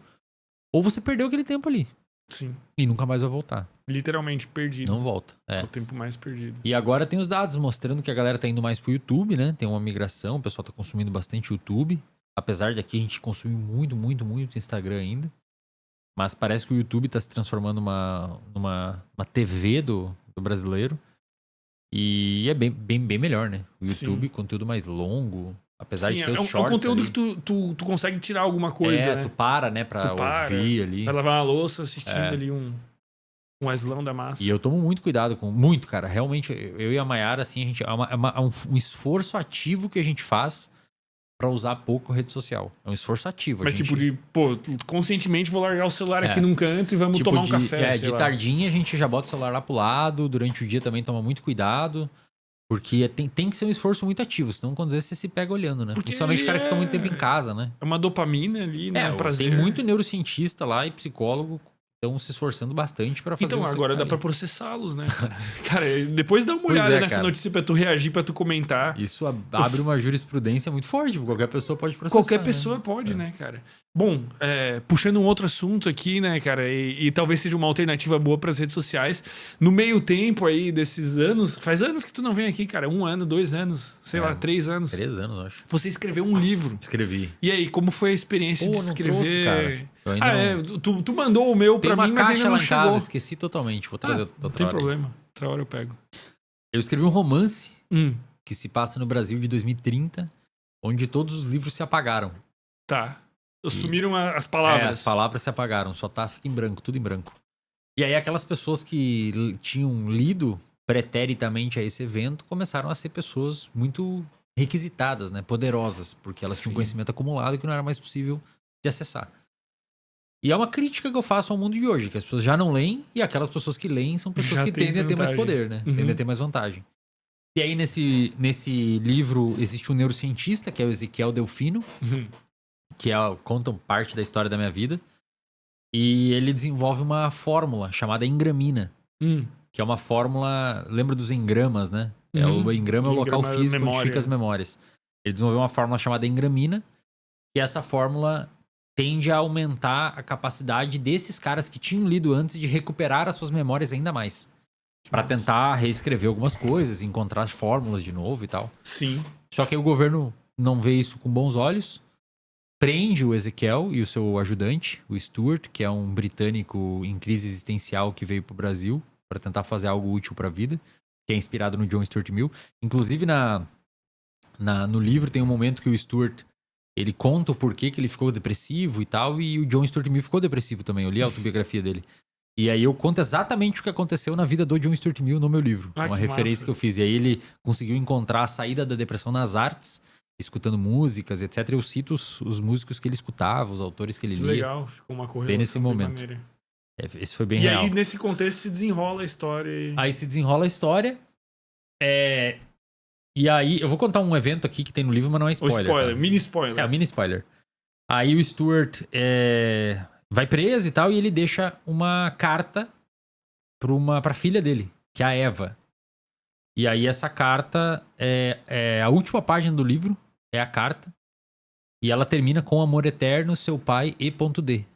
B: ou você perdeu aquele tempo ali
A: Sim.
B: e nunca mais vai voltar.
A: Literalmente perdido.
B: Não volta.
A: É
B: É.
A: o tempo mais perdido.
B: E agora tem os dados mostrando que a galera tá indo mais pro YouTube, né? Tem uma migração, o pessoal tá consumindo bastante YouTube. Apesar de aqui a gente consumir muito, muito, muito Instagram ainda. Mas parece que o YouTube tá se transformando numa TV do brasileiro. E é bem melhor, né? O YouTube, conteúdo mais longo. Apesar
A: Sim,
B: de ter os
A: é um
B: shorts
A: conteúdo
B: ali.
A: que tu consegue tirar alguma coisa, né?
B: Tu para, né? Pra
A: Tu para,
B: ouvir ali.
A: Vai lavar uma louça assistindo ali um aslão da massa.
B: E eu tomo muito cuidado com... Muito, cara. Realmente, eu e a Mayara, assim, a gente, é um esforço ativo que a gente faz pra usar pouco rede social. É um esforço ativo.
A: Mas tipo conscientemente vou largar o celular aqui num canto e vamos tomar um café, sei
B: de
A: lá.
B: tardinha a gente já bota o celular lá pro lado. Durante o dia também toma muito cuidado. Porque tem que ser um esforço muito ativo. Senão, quando às vezes, você se pega olhando, né?
A: Porque
B: Principalmente o cara que fica muito tempo em casa, né?
A: É uma dopamina ali, né? Um prazer.
B: Tem muito neurocientista lá e psicólogo estão se esforçando bastante pra fazer
A: Então,
B: você
A: agora
B: ficar
A: dá pra
B: ali.
A: processá-los, né, cara? Cara, depois dá uma
B: Pois
A: olhada
B: é,
A: nessa
B: cara.
A: notícia pra tu reagir, pra tu comentar.
B: Isso abre uma jurisprudência muito forte. Qualquer pessoa pode processar.
A: Qualquer
B: né?
A: pessoa pode, né, cara? Bom, puxando um outro assunto aqui, né, cara, e talvez seja uma alternativa boa pras redes sociais. No meio tempo aí desses anos, faz anos que tu não vem aqui, cara, 1 ano, 2 anos, sei lá, 3 anos.
B: 3 anos, eu acho.
A: Você escreveu um livro.
B: Escrevi.
A: E aí, como foi a experiência de
B: Pô, não
A: escrever?
B: trouxe, cara. Eu ainda não-
A: Tu mandou o meu
B: Tem
A: pra
B: uma
A: mim, mas
B: caixa
A: ainda
B: lá
A: não
B: em
A: chegou.
B: casa, esqueci totalmente. Vou trazer outra
A: Não tem
B: hora aí.
A: problema. Outra hora eu pego.
B: Eu escrevi um romance que se passa no Brasil de 2030, onde todos os livros se apagaram.
A: Tá. Sumiram as palavras.
B: As palavras se apagaram, fica em branco, tudo em branco. E aí aquelas pessoas que tinham lido preteritamente a esse evento começaram a ser pessoas muito requisitadas, né? Poderosas, porque elas tinham
A: Sim.
B: conhecimento acumulado que não era mais possível de acessar. E é uma crítica que eu faço ao mundo de hoje, que as pessoas já não leem e aquelas pessoas que leem são pessoas
A: Já
B: que
A: tem
B: tendem a ter mais
A: vantagem.
B: poder, né?
A: Uhum.
B: Tendem a ter mais vantagem. E aí nesse livro existe um neurocientista, que é o Ezequiel Delfino, que conta parte da história da minha vida. E ele desenvolve uma fórmula chamada engramina, que é uma fórmula... Lembra dos engramas, né? O engrama é o local
A: Engrama,
B: físico onde
A: memória.
B: fica as memórias. Ele desenvolveu uma fórmula chamada engramina, e essa fórmula tende a aumentar a capacidade desses caras que tinham lido antes de recuperar as suas memórias ainda mais. Pra
A: Nossa.
B: tentar reescrever algumas coisas, encontrar fórmulas de novo e tal.
A: Sim.
B: Só que aí o governo não vê isso com bons olhos, prende o Ezequiel e o seu ajudante, o Stuart, que é um britânico em crise existencial que veio pro Brasil para tentar fazer algo útil para a vida, que é inspirado no John Stuart Mill. Inclusive no livro tem um momento que o Stuart ele conta o porquê que ele ficou depressivo e tal, e o John Stuart Mill ficou depressivo também. Eu li a autobiografia dele. E aí eu conto exatamente o que aconteceu na vida do John Stuart Mill no meu livro.
A: Ah,
B: Uma
A: que
B: referência
A: massa.
B: que eu fiz. E aí ele conseguiu encontrar a saída da depressão nas artes escutando músicas, etc. Eu cito os músicos que ele escutava, os autores que ele
A: Que
B: lia.
A: legal, ficou uma correlação
B: Bem nesse
A: bem
B: momento.
A: maneira.
B: Esse foi bem
A: E
B: real.
A: aí, nesse contexto, se desenrola a história.
B: Aí se desenrola a história. E aí, eu vou contar um evento aqui que tem no livro, mas não é
A: O
B: spoiler.
A: spoiler,
B: Cara.
A: mini spoiler.
B: É, um mini spoiler. Aí o Stuart vai preso e tal, e ele deixa uma carta pra filha dele, que é a Eva. E aí essa carta é a última página do livro, é a carta. E ela termina com amor eterno, seu pai e.d.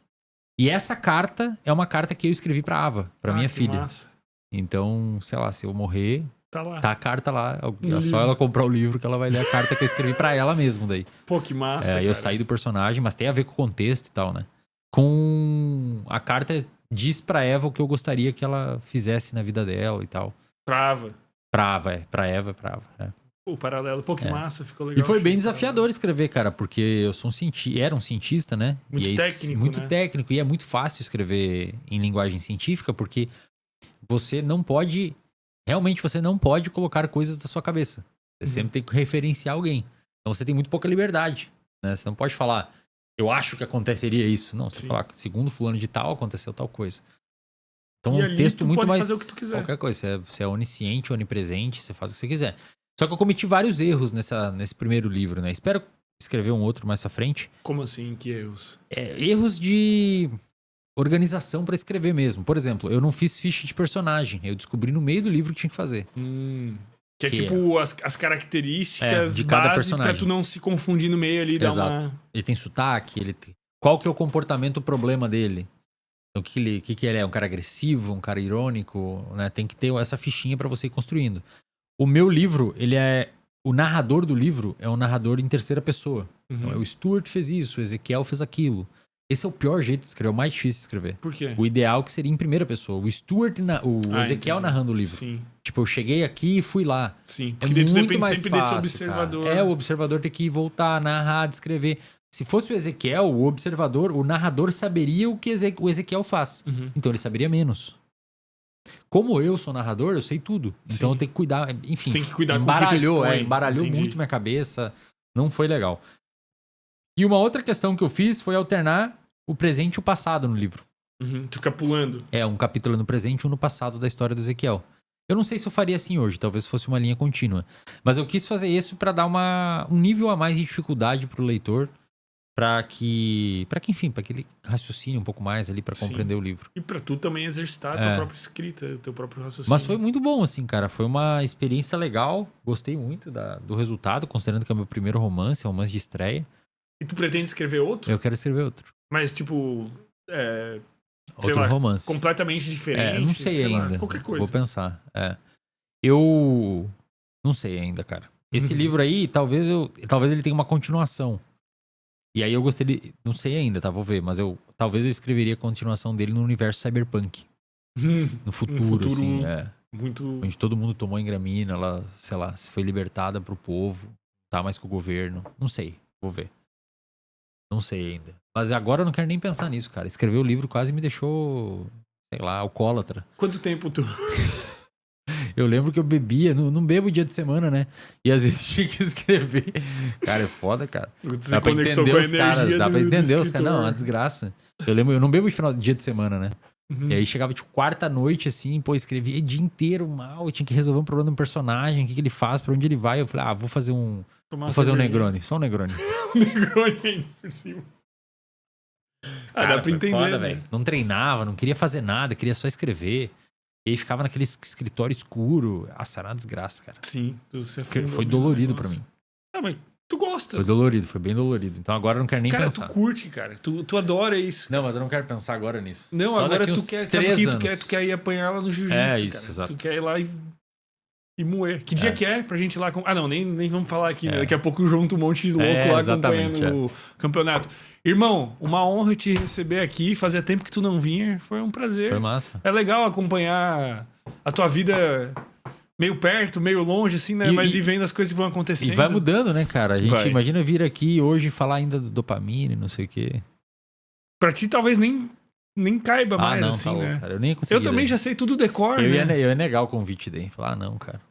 B: E essa carta é uma carta que eu escrevi pra Ava, pra minha
A: que
B: filha.
A: Massa.
B: Então, sei lá, se eu morrer,
A: Tá lá.
B: tá a carta lá. É só
A: livro.
B: ela comprar o livro que ela vai ler a carta que eu escrevi pra ela mesmo daí.
A: Pô, que massa.
B: Aí eu saí do personagem, mas tem a ver com o contexto e tal, né? Com a carta diz pra Eva o que eu gostaria que ela fizesse na vida dela e tal.
A: Prava.
B: Pra Eva.
A: O paralelo. Pô, que massa, ficou legal.
B: E foi bem desafiador escrever, cara, porque eu sou era um cientista, né?
A: Muito técnico,
B: muito
A: né?
B: técnico. E é muito fácil escrever em linguagem científica, porque você não pode... Realmente, você não pode colocar coisas da sua cabeça. Você sempre tem que referenciar alguém. Então, você tem muito pouca liberdade, né? Você não pode falar, eu acho que aconteceria isso. Não, você falar, segundo fulano de tal, aconteceu tal coisa. Então,
A: E
B: um
A: ali
B: texto
A: tu
B: muito
A: pode
B: mais...
A: fazer o que tu quiser.
B: Qualquer coisa. Você é onisciente, onipresente, você faz o que você quiser. Só que eu cometi vários erros nesse primeiro livro, né? Espero escrever um outro mais pra frente.
A: Como assim? Que erros?
B: Erros de organização pra escrever mesmo. Por exemplo, eu não fiz ficha de personagem. Eu descobri no meio do livro que tinha que fazer.
A: Que é tipo as características
B: de cada
A: base
B: personagem.
A: pra tu não se confundir no meio ali.
B: Exato. Ele tem sotaque, qual que é o comportamento, o problema dele? Então, o que ele é? Um cara agressivo, um cara irônico, né? Tem que ter essa fichinha pra você ir construindo. O meu livro, o narrador do livro é um narrador em terceira pessoa. Então, o Stuart fez isso, o Ezequiel fez aquilo. Esse é o pior jeito de escrever, é o mais difícil de escrever.
A: Por quê?
B: O ideal que seria em primeira pessoa. O Stuart, o Ezequiel
A: entendi.
B: narrando o livro.
A: Sim.
B: Tipo, eu cheguei aqui e fui lá.
A: Sim.
B: É
A: Porque daí tu
B: muito
A: depende
B: mais
A: sempre
B: fácil,
A: desse observador.
B: Cara. O observador tem que ir voltar, narrar, descrever. Se fosse o Ezequiel, o observador, o narrador saberia o que o Ezequiel faz. Então ele saberia menos. Como eu sou narrador, eu sei tudo. Então eu tenho que cuidar. Enfim,
A: tem que cuidar com o que tu expõe.
B: Embaralhou
A: Entendi.
B: muito minha cabeça. Não foi legal. E uma outra questão que eu fiz foi alternar o presente e o passado no livro.
A: Tu fica pulando.
B: Um capítulo no presente e um no passado da história do Ezequiel. Eu não sei se eu faria assim hoje, talvez fosse uma linha contínua. Mas eu quis fazer isso pra dar um nível a mais de dificuldade pro leitor, pra que ele raciocine um pouco mais ali pra compreender o livro.
A: E pra tu também exercitar a tua própria escrita, o teu próprio raciocínio.
B: Mas foi muito bom, assim, cara. Foi uma experiência legal. Gostei muito do resultado, considerando que é o meu primeiro romance, é um romance de estreia.
A: E tu pretende escrever outro?
B: Eu quero escrever outro.
A: Mas, tipo...
B: Outro romance.
A: Completamente diferente.
B: Não sei ainda.
A: Lá, qualquer coisa.
B: Vou pensar. Eu não sei ainda, cara. Esse livro aí, talvez ele tenha uma continuação. E aí eu gostaria... Não sei ainda, tá? Vou ver. Mas talvez eu escreveria a continuação dele no universo cyberpunk. No futuro, assim.
A: Muito...
B: Onde todo mundo tomou engramina, ela, sei lá, se foi libertada pro povo. Tá mais com o governo. Não sei. Vou ver. Não sei ainda. Mas agora eu não quero nem pensar nisso, cara. Escrever o livro quase me deixou, sei lá, alcoólatra.
A: Quanto tempo tu...
B: Eu lembro que eu bebia, não bebo dia de semana, né? E às vezes tinha que escrever. Cara, é foda, cara. Dá pra entender os caras, dá pra entender os caras. Não, é uma desgraça. Eu lembro, eu não bebo dia de semana, né? E aí chegava, tipo, quarta-noite, assim, pô, escrevia o dia inteiro mal. Eu tinha que resolver um problema de um personagem, o que ele faz, pra onde ele vai. Eu falei, vou fazer um Negroni, só um Negroni.
A: Negroni ainda por cima.
B: Cara,
A: dá pra entender,
B: foda,
A: né?
B: velho. Não treinava, não queria fazer nada, queria só escrever. E aí ficava naquele escritório escuro. Nossa, era uma desgraça, cara.
A: Sim.
B: Foi dolorido pra mim.
A: Mas tu gosta.
B: Foi dolorido, foi bem dolorido. Então agora eu não quero nem pensar.
A: Cara, tu curte, cara. Tu adora isso.
B: Não, mas eu não quero pensar agora nisso.
A: Não,
B: Só
A: agora
B: daqui
A: tu
B: uns
A: quer...
B: 3
A: Sabe o
B: anos.
A: que tu quer ir apanhar ela no jiu-jitsu,
B: Isso,
A: cara.
B: exato.
A: Tu quer ir lá e moer. Que dia que é pra gente ir lá... não, nem vamos falar aqui, né? Daqui a pouco junta um monte de louco lá acompanhando o campeonato. Irmão, uma honra te receber aqui. Fazia tempo que tu não vinha. Foi um prazer.
B: Foi massa.
A: É legal acompanhar a tua vida meio perto, meio longe, assim, né? Mas ir vendo as coisas que vão acontecendo.
B: E vai mudando, né, cara? A gente imagina vir aqui hoje e falar ainda do dopamina e não sei o quê.
A: Pra ti talvez nem caiba mais,
B: não,
A: assim,
B: tá louco,
A: né?
B: cara. Eu nem ia conseguir.
A: Eu também já sei tudo decor,
B: eu
A: né?
B: ia negar o convite daí. Falar, não, cara.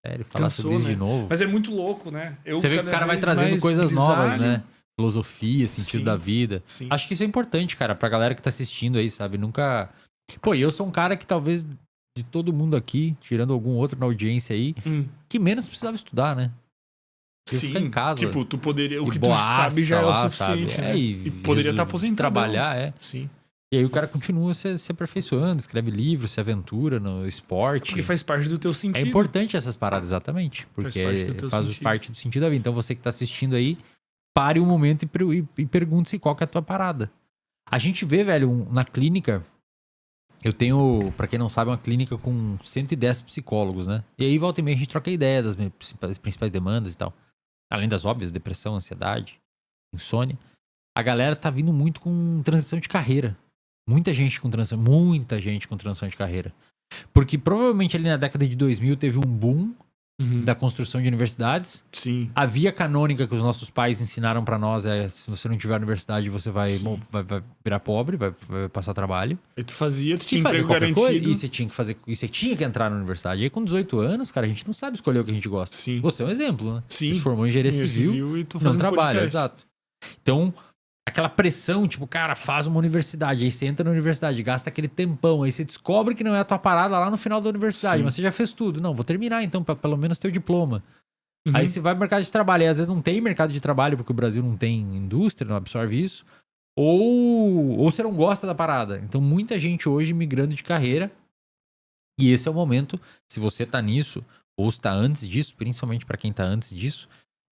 B: série, falar
A: Cansou,
B: sobre isso
A: né?
B: de novo.
A: Mas é muito louco, né?
B: Você vê que o cara vai trazendo coisas novas, né? Filosofia, sentido da vida.
A: Sim.
B: Acho que isso é importante, cara, pra galera que tá assistindo aí, sabe? Nunca... Pô, eu sou um cara que talvez de todo mundo aqui, tirando algum outro na audiência aí, que menos precisava estudar, né? Eu
A: Sim,
B: ficar em casa.
A: tipo, tu poderia. O que tu
B: boaça
A: sabe já é o
B: lá,
A: suficiente.
B: sabe?
A: Né? E poderia estar aposentado.
B: Trabalhar,
A: Sim.
B: E aí o cara continua se aperfeiçoando, escreve livro, se aventura no esporte.
A: Porque faz parte do teu sentido.
B: É importante essas paradas, exatamente. Porque faz parte do sentido da vida. Então você que tá assistindo aí, pare um momento e pergunte-se qual que é a tua parada. A gente vê, velho, na clínica... Eu tenho, pra quem não sabe, uma clínica com 110 psicólogos, né? E aí, volta e meia, a gente troca ideia das principais demandas e tal. Além das óbvias, depressão, ansiedade, insônia. A galera tá vindo muito com transição de carreira. Muita gente com transição de carreira. Porque provavelmente ali na década de 2000 teve um boom da construção de universidades.
A: Sim.
B: A via canônica que os nossos pais ensinaram pra nós é: se você não tiver universidade, você vai virar pobre, vai passar trabalho.
A: E tu fazia, tu
B: tinha
A: tinha emprego garantido.
B: Coisa, e você tinha que fazer, e você tinha que entrar na universidade. E aí, com 18 anos, cara, a gente não sabe escolher o que a gente gosta.
A: Sim.
B: Você é um exemplo, né?
A: Sim.
B: Você se formou em engenharia civil
A: e tu
B: não trabalha,
A: podcast.
B: exato. Então, aquela pressão, tipo, cara, faz uma universidade, aí você entra na universidade, gasta aquele tempão, aí você descobre que não é a tua parada lá no final da universidade, mas você já fez tudo. Não, vou terminar então, pra pelo menos ter o diploma. Aí você vai pro mercado de trabalho, e às vezes não tem mercado de trabalho, porque o Brasil não tem indústria, não absorve isso, ou você não gosta da parada. Então, muita gente hoje migrando de carreira, e esse é o momento, se você tá nisso, ou está antes disso, principalmente pra quem tá antes disso,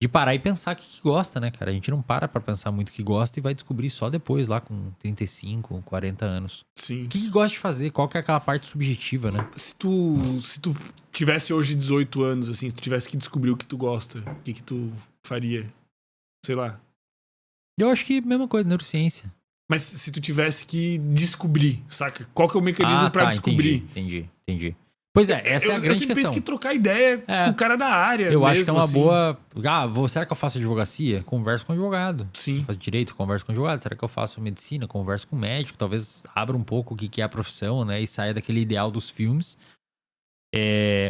B: de parar e pensar o que gosta, né, cara? A gente não para pra pensar muito o que gosta e vai descobrir só depois, lá com 35, 40 anos.
A: Sim.
B: O que gosta de fazer? Qual que é aquela parte subjetiva, né?
A: Se tu tivesse hoje 18 anos, assim, se tu tivesse que descobrir o que tu gosta, o que tu faria? Sei lá.
B: Eu acho que mesma coisa, neurociência.
A: Mas se tu tivesse que descobrir, saca? Qual que é o mecanismo pra descobrir?
B: Entendi. Pois é, essa é a grande questão. Eu sempre penso
A: que trocar ideia com o cara da área.
B: Eu acho
A: mesmo,
B: que é uma
A: assim.
B: boa... será que eu faço advocacia? Converso com advogado.
A: Sim.
B: Eu faço direito? Converso com advogado. Será que eu faço medicina? Converso com médico. Talvez abra um pouco o que é a profissão, né? E saia daquele ideal dos filmes.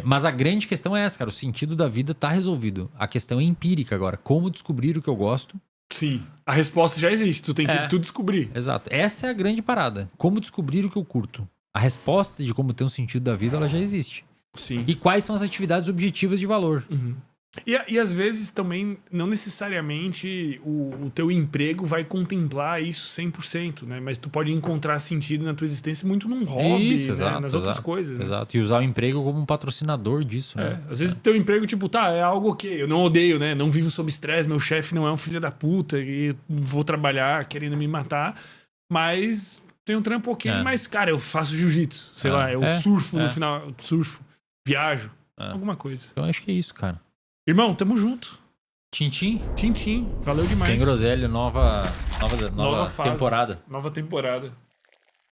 B: Mas a grande questão é essa, cara. O sentido da vida tá resolvido. A questão é empírica agora. Como descobrir o que eu gosto?
A: Sim. A resposta já existe. Tu tem que tu descobrir.
B: Exato. Essa é a grande parada. Como descobrir o que eu curto? A resposta de como ter um sentido da vida, ela já existe.
A: Sim.
B: E quais são as atividades objetivas de valor?
A: E às vezes também, não necessariamente o teu emprego vai contemplar isso 100%, né? Mas tu pode encontrar sentido na tua existência muito num hobby,
B: isso, exato,
A: nas outras coisas. Né?
B: Exato. E usar o emprego como um patrocinador disso, né?
A: Às vezes o teu emprego, tipo, é algo que eu não odeio, né? Não vivo sob estresse, meu chefe não é um filho da puta e vou trabalhar querendo me matar, mas tem um trampo mas, cara, eu faço jiu-jitsu, sei lá, eu surfo no final, viajo, alguma coisa.
B: Eu acho que é isso, cara.
A: Irmão, tamo junto.
B: Tintim.
A: Valeu demais.
B: Tem Groselha, nova
A: fase,
B: temporada.
A: Nova temporada.